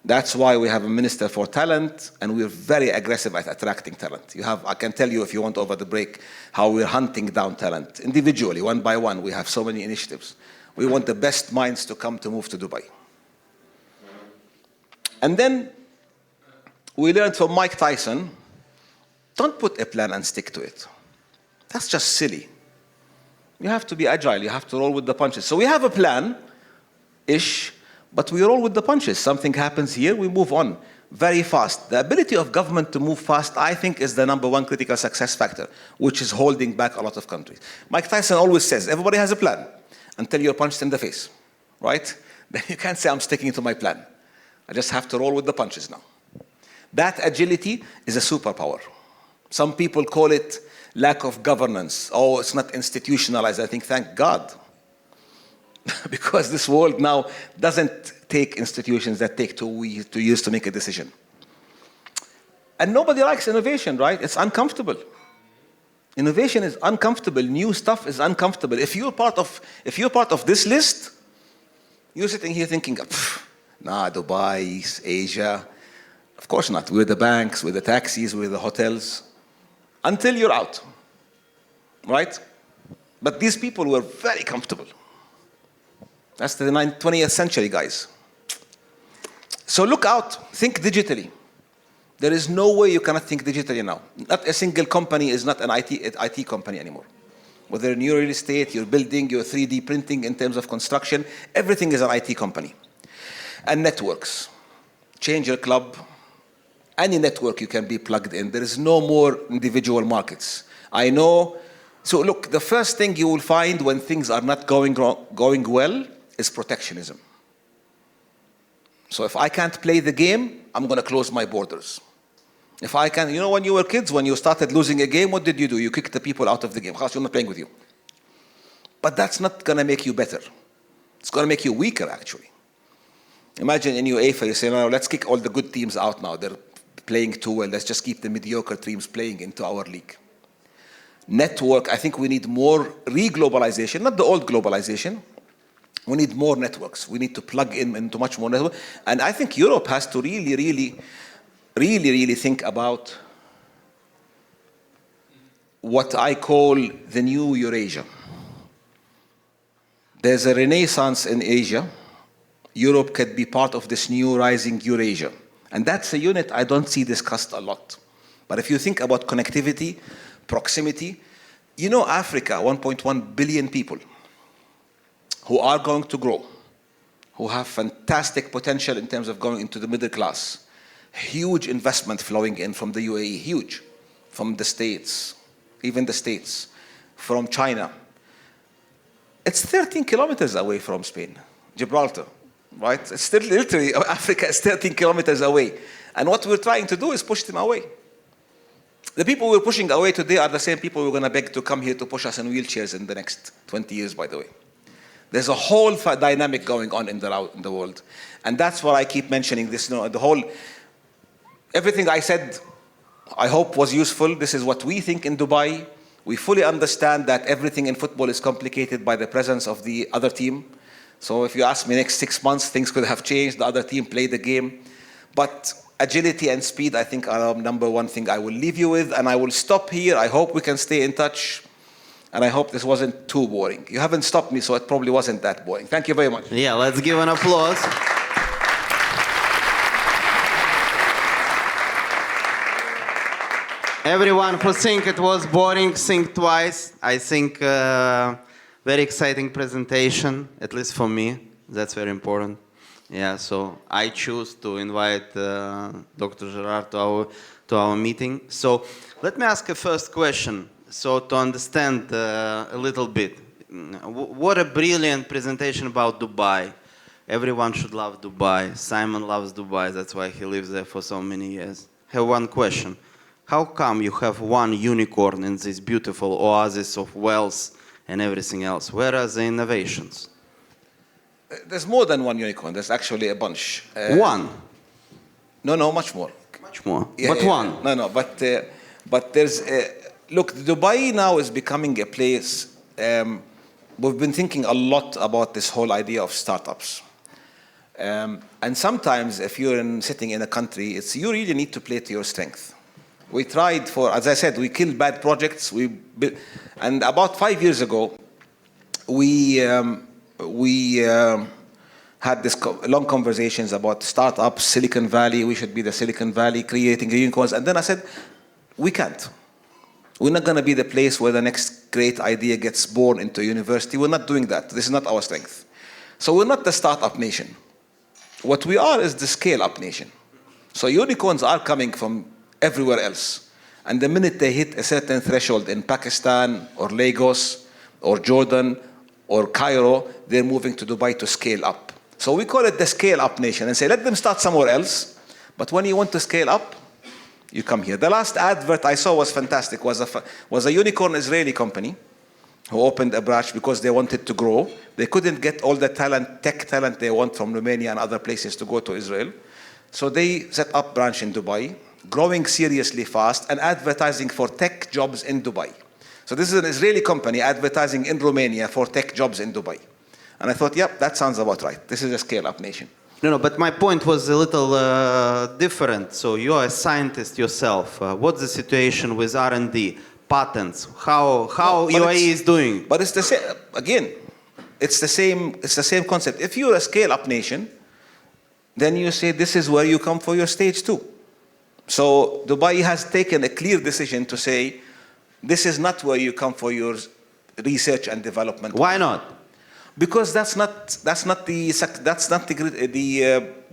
That's why we have a minister for talent, and we're very aggressive at attracting talent. I can tell you if you want over the break how we're hunting down talent. Individually, one by one, we have so many initiatives. We want the best minds to come to move to Dubai. And then we learned from Mike Tyson, don't put a plan and stick to it. That's just silly. You have to be agile. You have to roll with the punches. So we have a plan-ish, but we roll with the punches. Something happens here, we move on very fast. The ability of government to move fast, I think, is the number one critical success factor, which is holding back a lot of countries. Mike Tyson always says, everybody has a plan until you're punched in the face, right? Then you can't say, I'm sticking to my plan. I just have to roll with the punches now. That agility is a superpower. Some people call it lack of governance. Oh, it's not institutionalized. I think, thank God. Because this world now doesn't take institutions that take 2 years to make a decision. And nobody likes innovation, right? It's uncomfortable. Innovation is uncomfortable. New stuff is uncomfortable. If you're part of this list, you're sitting here thinking, nah, Dubai, Asia. Of course not. We're the banks, we're the taxis, we're the hotels. Until you're out, right? But these people were very comfortable. That's the 20th century, guys. So look out, think digitally. There is no way you cannot think digitally now. Not a single company is not an IT company anymore. Whether in your real estate, your building, your 3D printing in terms of construction, everything is an IT company. And networks. Change your club, Any network you can be plugged in. There is no more individual markets. I know. So look, the first thing you will find when things are not going well is protectionism. So if I can't play the game, I'm going to close my borders. If I can, when you were kids, when you started losing a game, what did you do? You kicked the people out of the game. You're not playing with you. But that's not going to make you better. It's going to make you weaker, actually. Imagine in UEFA, you say, no, let's kick all the good teams out now. They're playing too well. Let's just keep the mediocre teams playing into our league. Network, I think we need more re-globalization, not the old globalization. We need more networks. We need to plug into much more network. And I think Europe has to really think about what I call the new Eurasia. There's a renaissance in Asia. Europe could be part of this new rising Eurasia. And that's a unit I don't see discussed a lot. But if you think about connectivity, proximity, Africa, 1.1 billion people who are going to grow, who have fantastic potential in terms of going into the middle class. Huge investment flowing in from the UAE, huge. From the States, even the States, from China. It's 13 kilometers away from Spain, Gibraltar. Right? It's still literally, Africa is 13 kilometers away. And what we're trying to do is push them away. The people we're pushing away today are the same people we're going to beg to come here to push us in wheelchairs in the next 20 years, by the way. There's a whole dynamic going on in the world. And that's why I keep mentioning this. Everything I said, I hope was useful. This is what we think in Dubai. We fully understand that everything in football is complicated by the presence of the other team. So if you ask me next 6 months, things could have changed. The other team played the game. But agility and speed, I think, are number one thing I will leave you with. And I will stop here. I hope we can stay in touch. And I hope this wasn't too boring. You haven't stopped me, so it probably wasn't that boring. Thank you very much. Yeah, let's give an applause. Everyone who think it was boring, think twice. I think very exciting presentation, at least for me. That's very important. Yeah, so I choose to invite Dr. Jarrar to our meeting. So let me ask a first question. So to understand a little bit, what a brilliant presentation about Dubai. Everyone should love Dubai. Simon loves Dubai. That's why he lives there for so many years. I have one question. How come you have one unicorn in this beautiful oasis of wealth and everything else? Where are the innovations? There's more than one unicorn. There's actually a bunch. One? No, much more. Much more, Yeah, but yeah, one. No, but there's... Look, Dubai now is becoming a place... we've been thinking a lot about this whole idea of startups. And sometimes if you're sitting in a country, you really need to play to your strength. We tried as I said, we killed bad projects. And about 5 years ago, we had this long conversations about startups, Silicon Valley. We should be the Silicon Valley, creating unicorns. And then I said, we can't. We're not going to be the place where the next great idea gets born into a university. We're not doing that. This is not our strength. So we're not the startup nation. What we are is the scale-up nation. So unicorns are coming from everywhere else. And the minute they hit a certain threshold in Pakistan or Lagos or Jordan or Cairo, they're moving to Dubai to scale up. So we call it the scale-up nation and say, let them start somewhere else. But when you want to scale up, you come here. The last advert I saw was fantastic. Was a unicorn Israeli company who opened a branch because they wanted to grow. They couldn't get all the tech talent they want from Romania and other places to go to Israel. So they set up branch in Dubai, growing seriously fast and advertising for tech jobs in Dubai. So this is an Israeli company advertising in Romania for tech jobs in Dubai. And I thought, yep, that sounds about right. This is a scale-up nation. No, but my point was a little different. So you are a scientist yourself. What's the situation with R&D, patents? How UAE is doing? But it's the same. Again, it's the same concept. If you're a scale-up nation, then you say this is where you come for your stage 2. So Dubai has taken a clear decision to say this is not where you come for your research and development. Why not? Because that's not the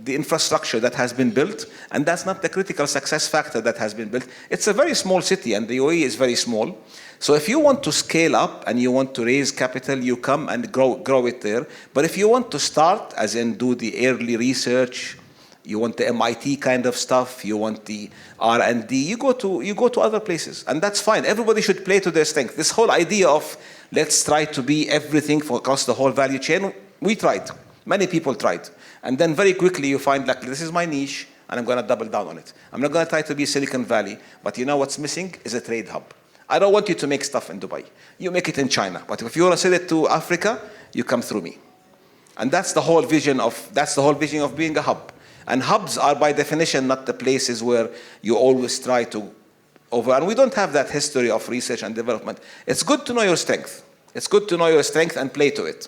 infrastructure that has been built, and that's not the critical success factor that has been built. It's a very small city, and the UAE is very small. So if you want to scale up and you want to raise capital, you come and grow it there. But if you want to start, as in do the early research, you want the MIT kind of stuff, you want the R&D, you go to other places, and that's fine. Everybody should play to their strength. This whole idea of let's try to be everything for across the whole value chain, we tried. Many people tried. And then very quickly you find like, this is my niche, and I'm going to double down on it. I'm not going to try to be Silicon Valley, but you know what's missing is a trade hub. I don't want you to make stuff in Dubai. You make it in China. But if you want to sell it to Africa, you come through me. And that's the whole vision of being a hub. And hubs are by definition not the places where you always try to and we don't have that history of research and development. It's good to know your strength. It's good to know your strength and play to it.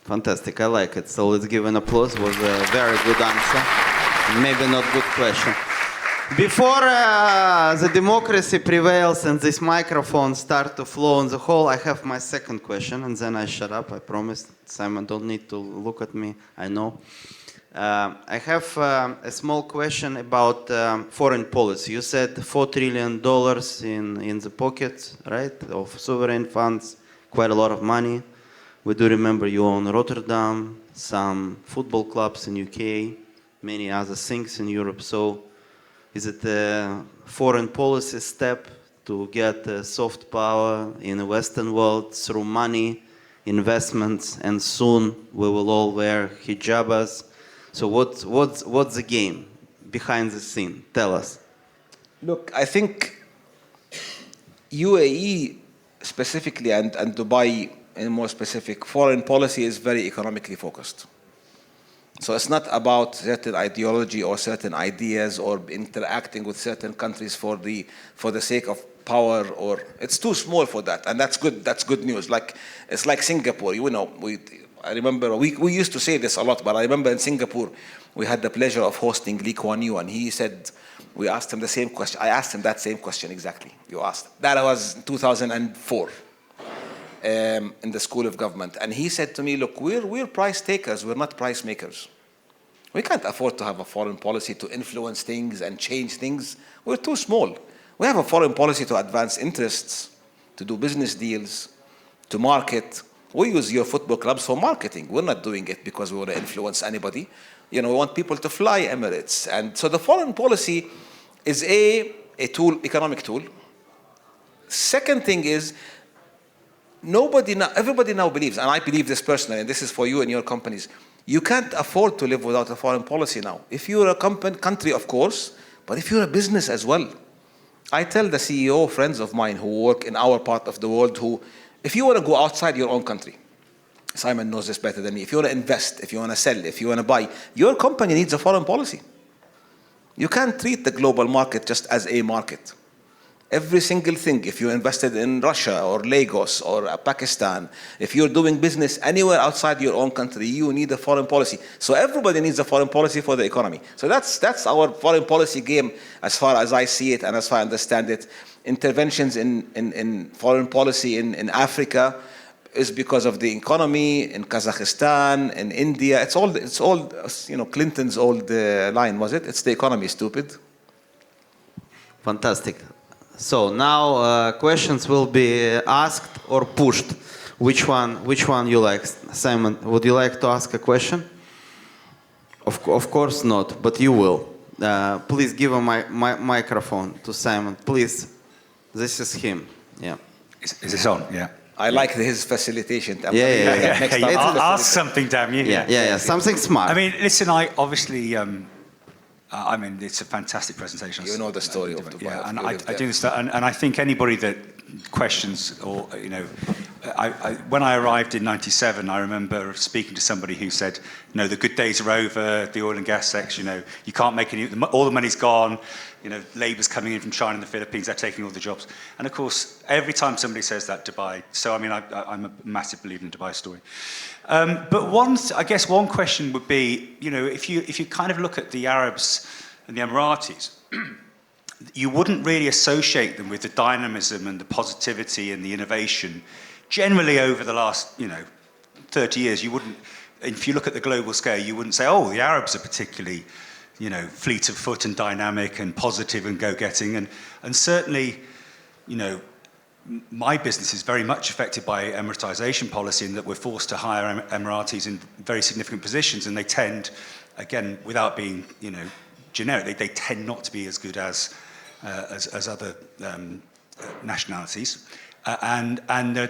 Fantastic, I like it. So let's give an applause. Was a very good answer. Maybe not good question. Before the democracy prevails and this microphone start to flow on the whole, I have my second question, and then I shut up, I promise. Simon, don't need to look at me, I know. I have a small question about foreign policy. You said $4 trillion in the pocket, right, of sovereign funds, quite a lot of money. We do remember you own Rotterdam, some football clubs in UK, many other things in Europe. So is it a foreign policy step to get soft power in the Western world through money, investments, and soon we will all wear hijabas? So what's the game behind the scene? Tell us. Look, I think UAE specifically and Dubai in more specific, foreign policy is very economically focused. So it's not about certain ideology or certain ideas or interacting with certain countries for the sake of power, or it's too small for that, and that's good. That's good news. Like it's like Singapore. You know, I remember we used to say this a lot, but I remember in Singapore we had the pleasure of hosting Lee Kuan Yew, and he said we asked him the same question. I asked him that same question exactly. You asked. That was 2004 in the School of Government, and he said to me, "Look, we're price takers. We're not price makers. We can't afford to have a foreign policy to influence things and change things. We're too small. We have a foreign policy to advance interests, to do business deals, to market. We use your football clubs for marketing. We're not doing it because we want to influence anybody. You know, we want people to fly Emirates." And so the foreign policy is a tool, economic tool. Second thing is, everybody now believes, and I believe this personally, and this is for you and your companies, you can't afford to live without a foreign policy now. If you're a country, of course, but if you're a business as well. I tell the CEO friends of mine who work in our part of the world if you want to go outside your own country, Simon knows this better than me, if you want to invest, if you want to sell, if you want to buy, your company needs a foreign policy. You can't treat the global market just as a market. Every single thing, if you invested in Russia or Lagos or Pakistan, if you're doing business anywhere outside your own country, you need a foreign policy. So everybody needs a foreign policy for the economy. So that's our foreign policy game as far as I see it and as far as I understand it. Interventions in foreign policy in Africa is because of the economy, in Kazakhstan, in India. It's all Clinton's old line, was it? It's the economy, stupid. Fantastic. So now questions will be asked or pushed. Which one you like? Simon, would you like to ask a question? Of course not, but you will. Please give a microphone to Simon. Please. This is him. Yeah. Is this on? Yeah. I like his facilitation. Yeah. Next time. I'll ask something, damn you. Yeah. Something smart. I mean, listen, I obviously... I mean, it's a fantastic presentation. You know the story of Dubai. Yeah, and I do understand, and I think anybody that questions, or when I arrived in '97, I remember speaking to somebody who said, the good days are over. The oil and gas sector, you can't make any. All the money's gone. Labour's coming in from China and the Philippines. They're taking all the jobs. And of course, every time somebody says that, Dubai. So I mean, I'm a massive believer in the Dubai story. But I guess one question would be, if you kind of look at the Arabs and the Emiratis, you wouldn't really associate them with the dynamism and the positivity and the innovation generally over the last, 30 years, you wouldn't, if you look at the global scale, you wouldn't say, oh, the Arabs are particularly, fleet of foot and dynamic and positive and go-getting. And certainly, my business is very much affected by Emiratization policy in that we're forced to hire Emiratis in very significant positions, and they tend, again, without being, generic, they tend not to be as good as other nationalities. And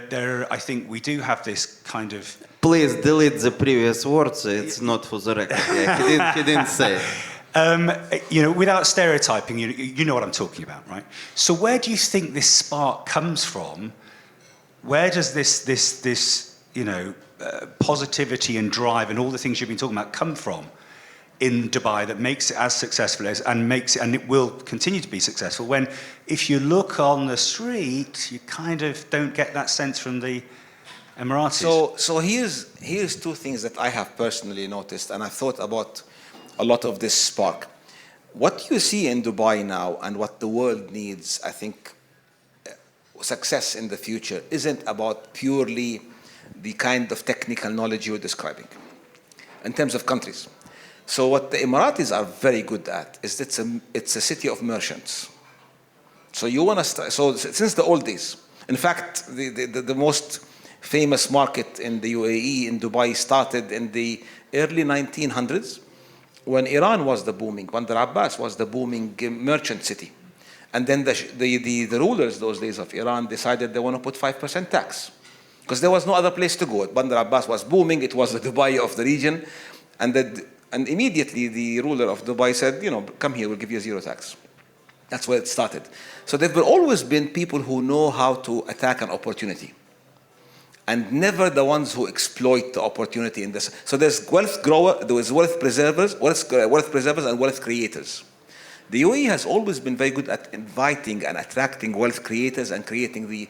there, I think we do have this kind of... Please delete the previous words. It's not for the record. Yeah, he didn't say it. Without stereotyping, you know what I'm talking about, right? So where do you think this spark comes from? Where does this positivity and drive and all the things you've been talking about come from in Dubai that makes it as successful as, and it will continue to be successful, when if you look on the street, you kind of don't get that sense from the Emiratis? So here's two things that I have personally noticed, and I've thought about a lot of this spark. What you see in Dubai now and what the world needs, I think, success in the future isn't about purely the kind of technical knowledge you're describing in terms of countries. So what the Emiratis are very good at is it's a city of merchants. So you want to so since the old days, in fact, the most famous market in the UAE, in Dubai, started in the early 1900s when Iran was the booming, Bandar Abbas was the booming merchant city. And then the rulers those days of Iran decided they want to put 5% tax because there was no other place to go. Bandar Abbas was booming, it was the Dubai of the region, and immediately the ruler of Dubai said, come here, we'll give you a zero tax. That's where it started. So there have always been people who know how to attack an opportunity, and never the ones who exploit the opportunity in this. So there's wealth preservers, and wealth creators. The UAE has always been very good at inviting and attracting wealth creators and creating the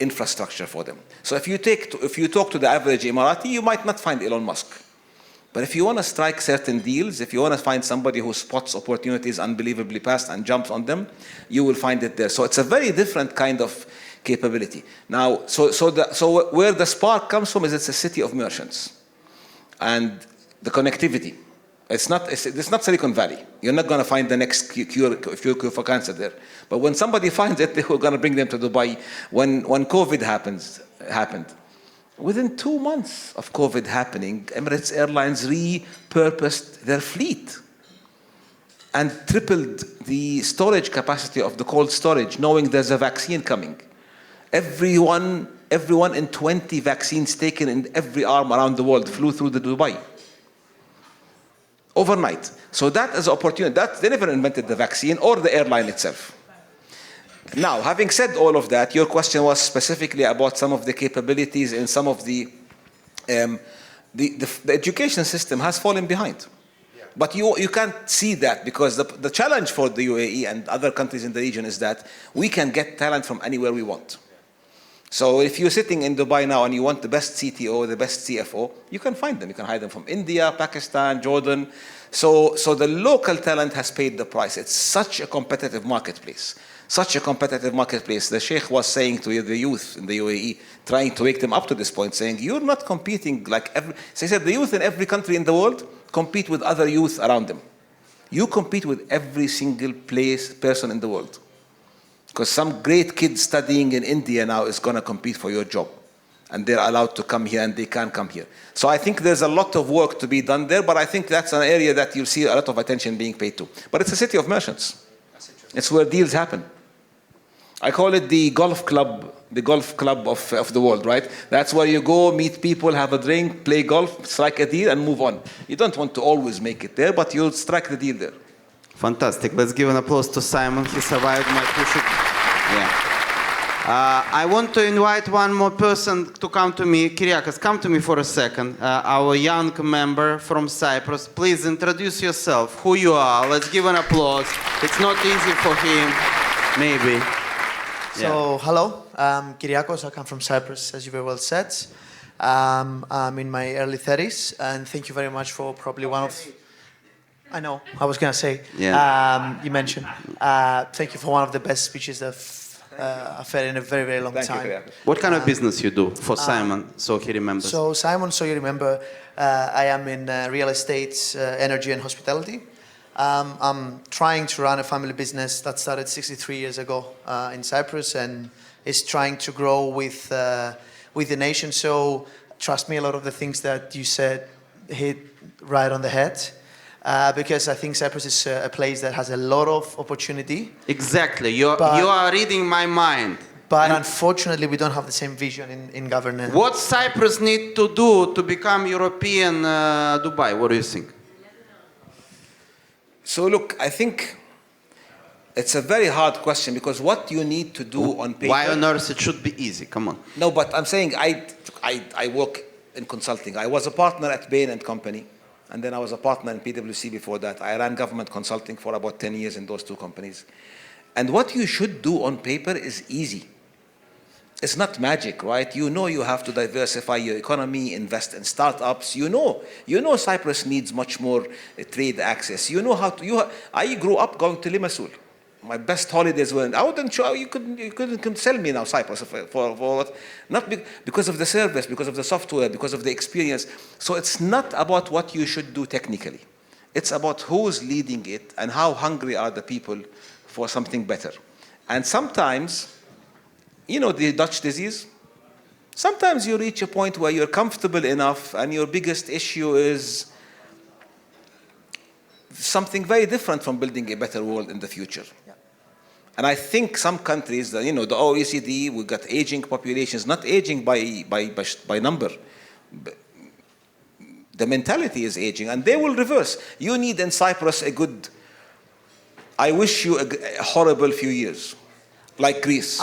infrastructure for them. So if you talk to the average Emirati, you might not find Elon Musk. But if you want to strike certain deals, if you want to find somebody who spots opportunities unbelievably fast and jumps on them, you will find it there. So it's a very different kind of capability. Now, so where the spark comes from is it's a city of merchants. And the connectivity. It's not Silicon Valley. You're not going to find the next cure for cancer there. But when somebody finds it, they're going to bring them to Dubai. When COVID happened, within 2 months of COVID happening, Emirates Airlines repurposed their fleet and tripled the storage capacity of the cold storage, knowing there's a vaccine coming. Everyone in 20 vaccines taken in every arm around the world flew through the Dubai. Overnight. So that is an opportunity. They never invented the vaccine or the airline itself. Now, having said all of that, your question was specifically about some of the capabilities and some of the education system has fallen behind. Yeah. But you can't see that because the challenge for the UAE and other countries in the region is that we can get talent from anywhere we want. So if you're sitting in Dubai now and you want the best CTO, the best CFO, you can find them. You can hire them from India, Pakistan, Jordan. So the local talent has paid the price. It's such a competitive marketplace. Such a competitive marketplace. The Sheikh was saying to the youth in the UAE, trying to wake them up to this point, saying, you're not competing like So he said, the youth in every country in the world compete with other youth around them. You compete with every single person in the world. Because some great kid studying in India now is going to compete for your job. And they're allowed to come here and they can come here. So I think there's a lot of work to be done there, but I think that's an area that you'll see a lot of attention being paid to. But it's a city of merchants. It's where deals happen. I call it the golf club of the world, right? That's where you go, meet people, have a drink, play golf, strike a deal, and move on. You don't want to always make it there, but you'll strike the deal there. Fantastic. Let's give an applause to Simon. He survived my pushing. Yeah. I want to invite one more person to come to me. Kyriakos, come to me for a second. Our young member from Cyprus. Please introduce yourself, who you are. Let's give an applause. It's not easy for him, maybe. So, hello, I'm Kyriakos. I come from Cyprus, as you very well said. I'm in my early 30s, and thank you very much for probably one of... I know, I was going to say, you mentioned. Thank you for one of the best speeches I've affair in a very, very long Thank you, time. Kyriakos. What kind of business you do for Simon, so he remembers? So Simon, so you remember, I am in real estate, energy and hospitality. I'm trying to run a family business that started 63 years ago in Cyprus and is trying to grow with the nation. So trust me, a lot of the things that you said hit right on the head. Because I think Cyprus is a place that has a lot of opportunity. Exactly. You But- are reading my mind. But unfortunately, we don't have the same vision in governance. What Cyprus need to do to become European Dubai? What do you think? So look, I think it's a very hard question because what you need to do on paper. Why on earth it should be easy? Come on. No, but I'm saying I work in consulting. I was a partner at Bain and Company, and then I was a partner in PwC before that. I ran government consulting for about 10 years in those two companies. And what you should do on paper is easy. It's not magic, right? You know you have to diversify your economy, invest in startups. You know Cyprus needs much more trade access. You know how to. I grew up going to Limassol. My best holidays were. I wouldn't show you couldn't sell me now Cyprus for what? Not because of the service, because of the software, because of the experience. So it's not about what you should do technically. It's about who's leading it and how hungry are the people for something better. And sometimes, you know, the Dutch disease. Sometimes you reach a point where you're comfortable enough, and your biggest issue is something very different from building a better world in the future. Yeah. And I think some countries, the OECD, we've got aging populations, not aging by number. The mentality is aging, and they will reverse. You need in Cyprus I wish you a horrible few years, like Greece.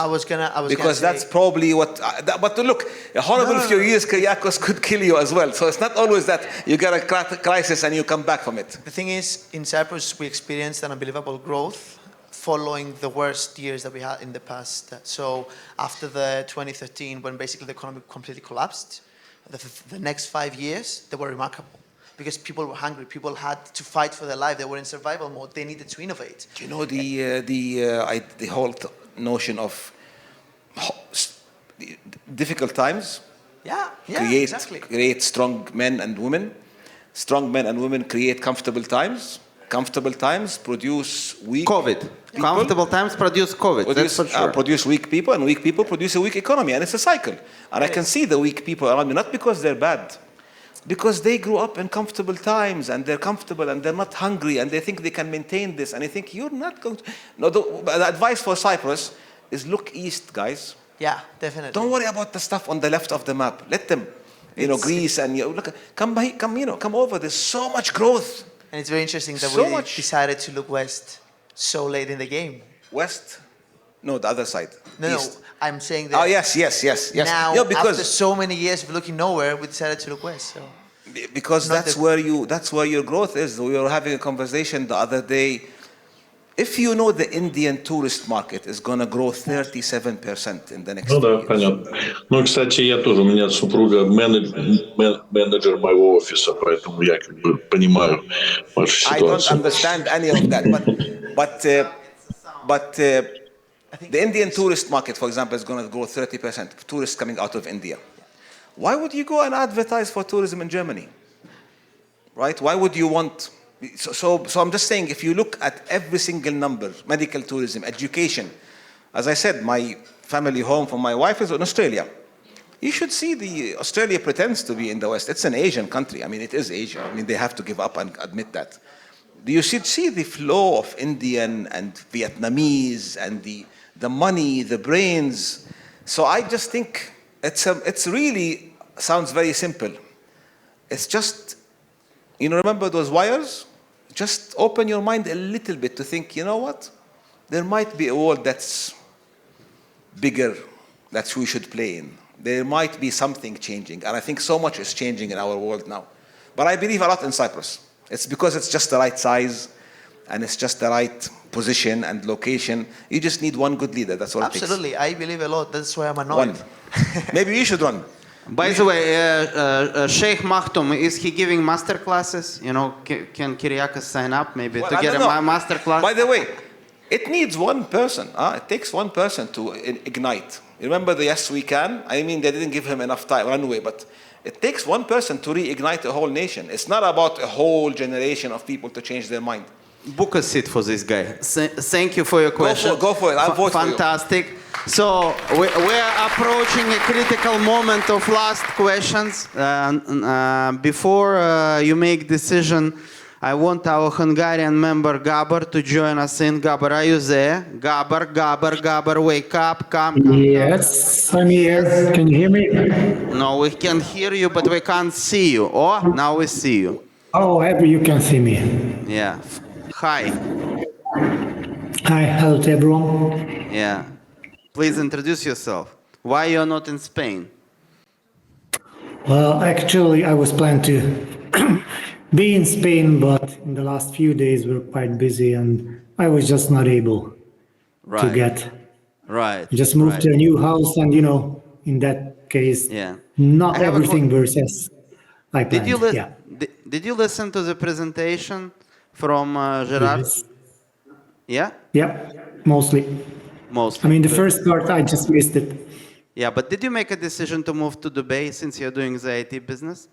Because that's probably what. But look, a horrible few years, Kyriakos could kill you as well. So it's not always that you get a crisis and you come back from it. The thing is, in Cyprus, we experienced an unbelievable growth following the worst years that we had in the past. So after the 2013, when basically the economy completely collapsed, the next 5 years, they were remarkable. Because people were hungry, people had to fight for their life, they were in survival mode, they needed to innovate. Do you know the whole notion of difficult times? Yeah, exactly. Create strong men and women. Strong men and women create comfortable times. Comfortable times produce weak COVID. people. Comfortable times produce COVID. That's for sure. Produce weak people, and weak people produce a weak economy, and it's a cycle. And I can see the weak people around me, not because they're bad, because they grew up in comfortable times, and they're comfortable, and they're not hungry, and they think they can maintain this, and I think you're not going to. No, the advice for Cyprus is look east, guys. Yeah, definitely. Don't worry about the stuff on the left of the map. Let them, Greece and look, come over. There's so much growth. And it's very interesting that So we much. decided to look west so late in the game. West, no, the other side. No, East. I'm saying that Oh yes. now, Yeah, after so many years of looking nowhere, we decided to look west. So. Because Not that's where your growth is. We were having a conversation the other day. If you know the Indian tourist market is going to grow 37% in the next Ну few да, years. понятно. Ну, кстати, я тоже, у меня супруга менеджер моего офиса, поэтому я как бы понимаю вашу I don't ситуацию. understand any of that, but the Indian tourist market, for example, is going to grow 30%. Tourists coming out of India. Why would you go and advertise for tourism in Germany? Right? Why would you want? So I'm just saying, if you look at every single number, medical tourism, education, as I said, my family home for my wife is in Australia. You should see Australia pretends to be in the West. It's an Asian country. I mean, it is Asia. I mean, they have to give up and admit that. You should see the flow of Indian and Vietnamese and the money, the brains. So I just think it's really sounds very simple. It's just, remember those wires? Just open your mind a little bit to think, you know what? There might be a world that's bigger that we should play in. There might be something changing. And I think so much is changing in our world now. But I believe a lot in Cyprus. It's because it's just the right size and it's just the right position and location. You just need one good leader. That's all it takes. Absolutely, I believe a lot. That's why I'm annoyed. One. Maybe you should run. By the way, Sheikh Maktoum, is he giving master classes? Can Kyriakos sign up maybe Well, to I get don't a know. master class? By the way, It needs one person. It takes one person to ignite. Remember the Yes We Can? I mean, they didn't give him enough time, runway, but it takes one person to reignite a whole nation. It's not about a whole generation of people to change their mind. Book a seat for this guy. Thank you for your question. Go for it. I'll vote for you. Fantastic. So we are approaching a critical moment of last questions. Before you make decision, I want our Hungarian member Gabor to join us in. Gabor, are you there? Gabor, wake up, come. Yes, I'm here. Can you hear me? No, we can hear you, but we can't see you. Oh, now we see you. Oh, happy you can see me. Yeah. Hi. Hi, hello to everyone. Yeah. Please introduce yourself. Why you're not in Spain? Well, actually, I was planning to be in Spain, but in the last few days we're quite busy and I was just not able to get. Right. Just moved to a new house and, in that case, not everything works as I planned. Did you listen to the presentation from Jarrar? Yes. Yeah? Yep, mostly. I mean, the first part, I just missed it. Yeah, but did you make a decision to move to Dubai since you're doing the IT business?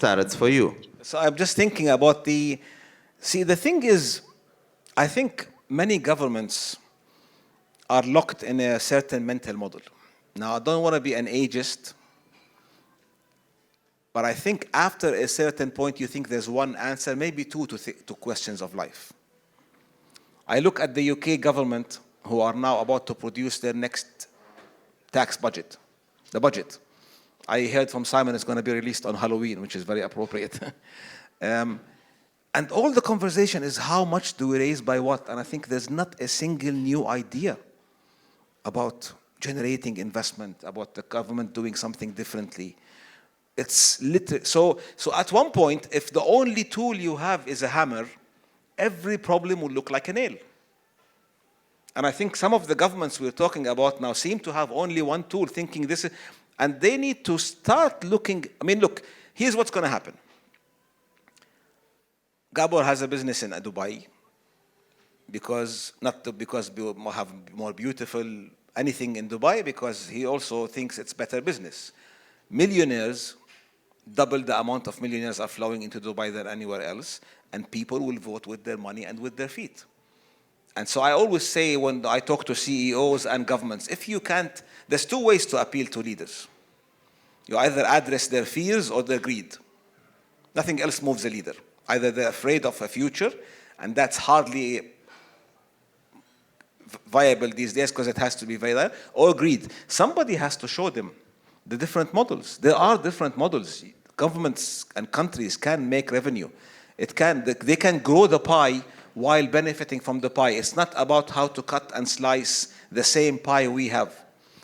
It's for you. So I'm just thinking about the thing is, I think many governments are locked in a certain mental model. Now, I don't want to be an ageist, but I think after a certain point, you think there's one answer, maybe two to questions of life. I look at the UK government, who are now about to produce their next tax budget, the budget. I heard from Simon it's going to be released on Halloween, which is very appropriate. And all the conversation is how much do we raise by what? And I think there's not a single new idea about generating investment, about the government doing something differently. It's literally, so at one point, if the only tool you have is a hammer, every problem will look like a nail. And I think some of the governments we're talking about now seem to have only one tool, thinking this is, and they need to start looking. I mean, look, here's what's going to happen. Gabor has a business in Dubai because we have more beautiful anything in Dubai, because he also thinks it's better business. Millionaires, double the amount of millionaires are flowing into Dubai than anywhere else, and people will vote with their money and with their feet. And so I always say when I talk to CEOs and governments, if you can't, there's two ways to appeal to leaders. You either address their fears or their greed. Nothing else moves a leader. Either they're afraid of a future, and that's hardly viable these days because it has to be viable, or greed. Somebody has to show them the different models. There are different models. Governments and countries can make revenue. They can grow the pie while benefiting from the pie. It's not about how to cut and slice the same pie we have.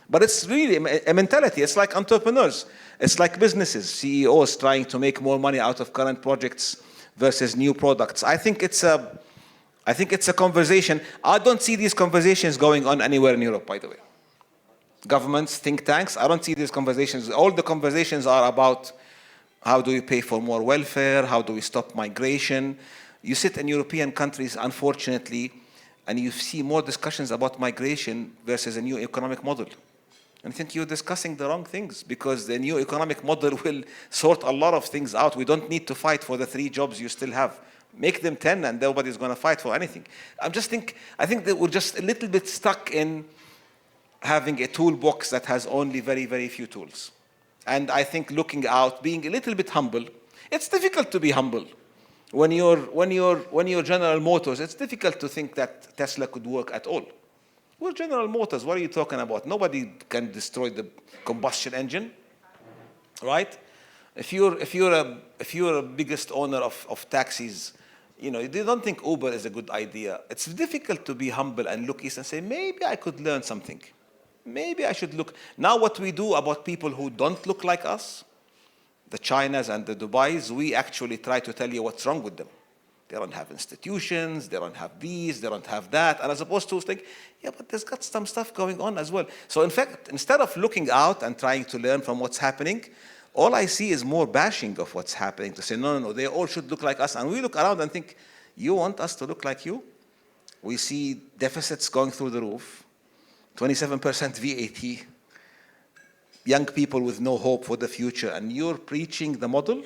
But it's really a mentality. It's like entrepreneurs. It's like businesses, CEOs trying to make more money out of current projects versus new products. I think it's a conversation. I don't see these conversations going on anywhere in Europe, by the way. Governments, think tanks, I don't see these conversations. All the conversations are about how do we pay for more welfare? How do we stop migration? You sit in European countries, unfortunately, and you see more discussions about migration versus a new economic model. And I think you're discussing the wrong things, because the new economic model will sort a lot of things out. We don't need to fight for the 3 jobs you still have. Make them 10 and nobody's going to fight for anything. I think that we're just a little bit stuck in having a toolbox that has only very, very few tools. And I think looking out, being a little bit humble. It's difficult to be humble. When you're General Motors, it's difficult to think that Tesla could work at all. We're General Motors. What are you talking about? Nobody can destroy the combustion engine, right? If you're a biggest owner of taxis, you know, they don't think Uber is a good idea. It's difficult to be humble and look east and say, maybe I could learn something. Maybe I should look. Now what we do about people who don't look like us, the Chinas and the Dubais, we actually try to tell you what's wrong with them. They don't have institutions, they don't have these, they don't have that. And as opposed to think, yeah, but there's got some stuff going on as well. So in fact, instead of looking out and trying to learn from what's happening, all I see is more bashing of what's happening, to say, no, they all should look like us. And we look around and think, you want us to look like you? We see deficits going through the roof, 27% VAT, young people with no hope for the future, and you're preaching the model?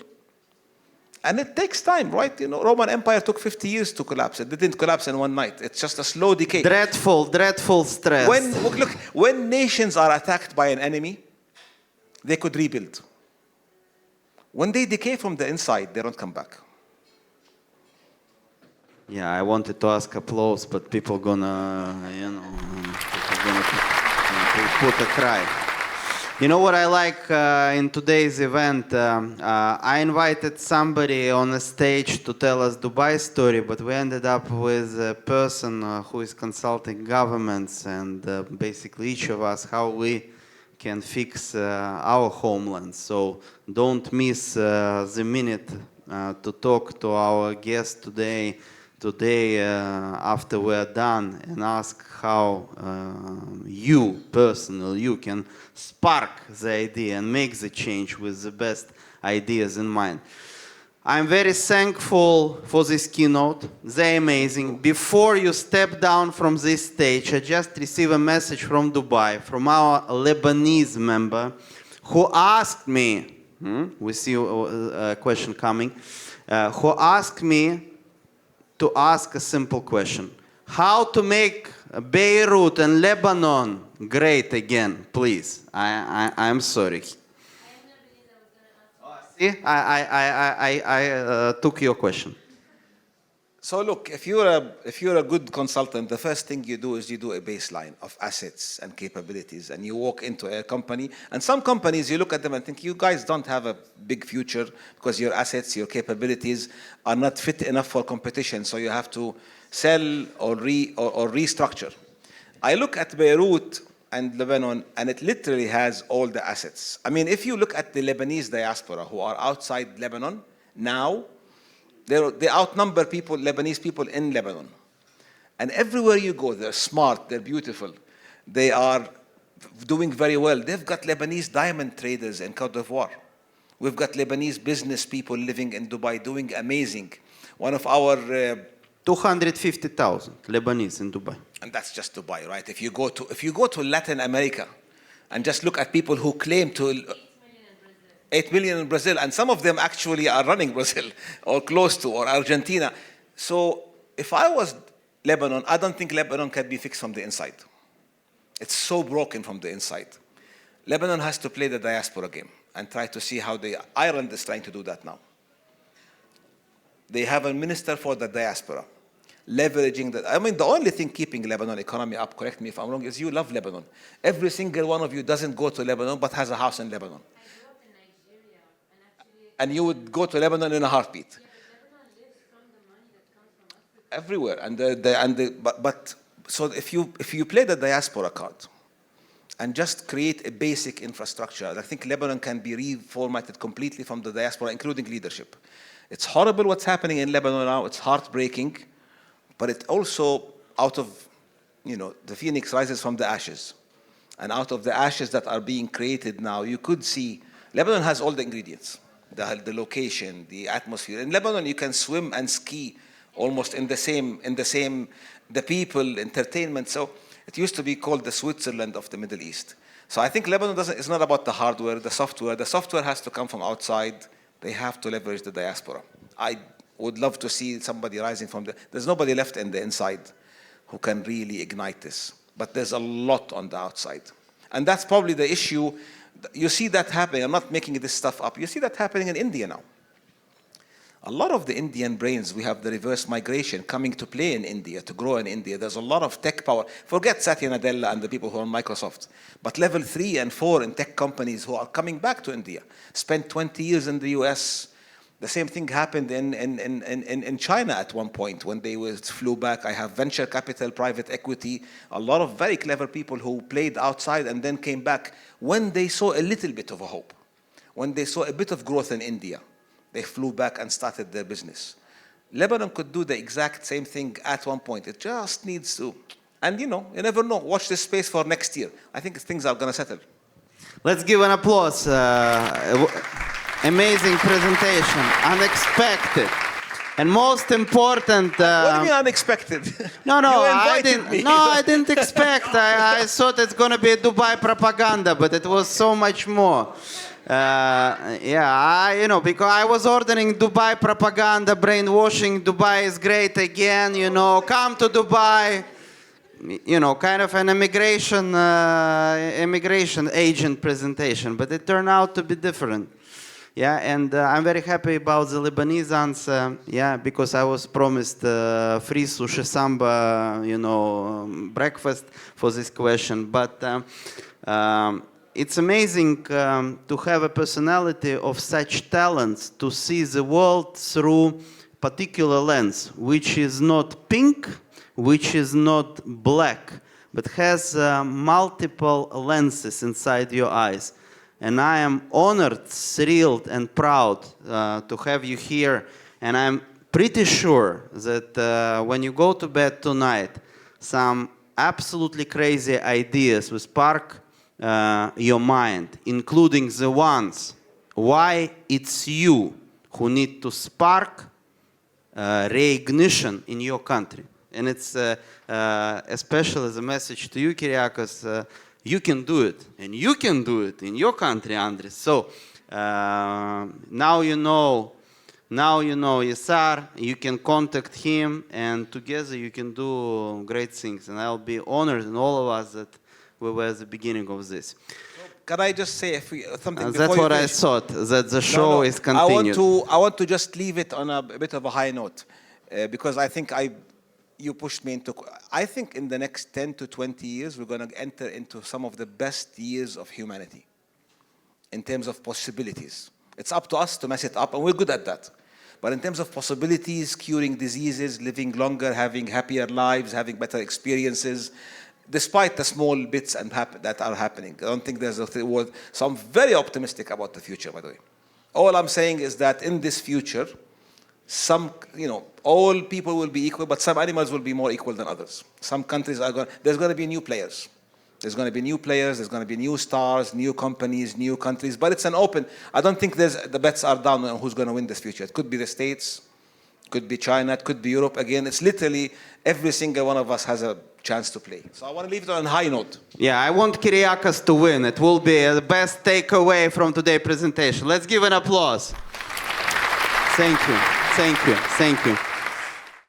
And it takes time, right? You know, Roman Empire took 50 years to collapse. It didn't collapse in one night. It's just a slow decay. Dreadful stress. When nations are attacked by an enemy, they could rebuild. When they decay from the inside, they don't come back. Yeah, I wanted to ask applause, but people gonna put a cry. You know what I like in today's event? I invited somebody on the stage to tell us Dubai story, but we ended up with a person who is consulting governments and basically each of us how we can fix our homeland. So don't miss the minute to talk to our guest today after we're done, and ask how you can spark the idea and make the change with the best ideas in mind. I'm very thankful for this keynote. They're amazing. Before you step down from this stage, I just received a message from Dubai, from our Lebanese member, who asked me, we see a question coming, who asked me to ask a simple question. How to make Beirut and Lebanon great again, please. I'm sorry. See, I took your question. So look, if you're a good consultant, the first thing you do is you do a baseline of assets and capabilities, and you walk into a company. And some companies, you look at them and think, you guys don't have a big future because your assets, your capabilities are not fit enough for competition. So you have to sell or restructure. I look at Beirut and Lebanon, and it literally has all the assets. I mean, if you look at the Lebanese diaspora who are outside Lebanon now, they outnumber Lebanese people in Lebanon. And everywhere you go, they're smart, they're beautiful, they are doing very well. They've got Lebanese diamond traders in Cote d'Ivoire. We've got Lebanese business people living in Dubai doing amazing. One of our 250,000 Lebanese in Dubai. And that's just Dubai, right? If you go to Latin America and just look at people who claim to 8 million in Brazil, and some of them actually are running Brazil or close to, or Argentina. So if I was Lebanon, I don't think Lebanon can be fixed from the inside. It's so broken from the inside. Lebanon has to play the diaspora game and try to see how Ireland is trying to do that now. They have a minister for the diaspora, leveraging that. I mean, the only thing keeping Lebanon economy up, correct me if I'm wrong, is you love Lebanon. Every single one of you doesn't go to Lebanon but has a house in Lebanon. And you would go to Lebanon in a heartbeat. Everywhere, but so if you play the diaspora card and just create a basic infrastructure, I think Lebanon can be reformatted completely from the diaspora, including leadership. It's horrible what's happening in Lebanon now. It's heartbreaking, but it also the phoenix rises from the ashes, and out of the ashes that are being created now, you could see Lebanon has all the ingredients. The location, the atmosphere. In Lebanon, you can swim and ski almost in the same the people, entertainment. So it used to be called the Switzerland of the Middle East. So I think Lebanon it's not about the hardware, the software. The software has to come from outside. They have to leverage the diaspora. I would love to see somebody rising from there's nobody left in the inside who can really ignite this. But there's a lot on the outside. And that's probably the issue. You see that happening. I'm not making this stuff up. You see that happening in India now. A lot of the Indian brains, we have the reverse migration coming to play in India, to grow in India. There's a lot of tech power. Forget Satya Nadella and the people who are on Microsoft. But level 3 and 4 in tech companies who are coming back to India, spent 20 years in the US. The same thing happened in China at one point when they flew back. I have venture capital, private equity, a lot of very clever people who played outside and then came back when they saw a little bit of a hope, when they saw a bit of growth in India. They flew back and started their business. Lebanon could do the exact same thing at one point. It just needs to. And you never know. Watch this space for next year. I think things are going to settle. Let's give an applause. Amazing presentation. Unexpected. And most important. What do you mean unexpected? No, I didn't. I didn't expect. I thought it's going to be Dubai propaganda, but it was so much more. Because I was ordering Dubai propaganda, brainwashing. Dubai is great again. Come to Dubai. Kind of an immigration agent presentation, but it turned out to be different. Yeah, and I'm very happy about the Lebanese answer. Because I was promised free sushi samba, breakfast for this question. But it's amazing to have a personality of such talents to see the world through particular lens, which is not pink, which is not black, but has multiple lenses inside your eyes. And I am honored, thrilled, and proud to have you here. And I'm pretty sure that when you go to bed tonight, some absolutely crazy ideas will spark your mind, including the ones why it's you who need to spark reignition in your country. And it's especially the message to you, Kyriakos, you can do it, and you can do it in your country, Andres. So now you know Yasar, you can contact him, and together you can do great things. And I'll be honored, and all of us, that we were at the beginning of this. Can I just say something before That's what I thought, that the show is continued. I want to just leave it on a bit of a high note, because I think you pushed me into. I think in the next 10 to 20 years, we're going to enter into some of the best years of humanity in terms of possibilities. It's up to us to mess it up, and we're good at that. But in terms of possibilities, curing diseases, living longer, having happier lives, having better experiences, despite the small bits that are happening. I don't think there's a word. So I'm very optimistic about the future, by the way. All I'm saying is that in this future, all people will be equal, but some animals will be more equal than others. Some countries there's going to be new players. There's going to be new players, there's going to be new stars, new companies, new countries, but it's an open. I don't think the bets are down on who's going to win this future. It could be the States, could be China, it could be Europe. Again, it's literally every single one of us has a chance to play. So I want to leave it on a high note. Yeah, I want Kyriakos to win. It will be the best takeaway from today's presentation. Let's give an applause. Thank you.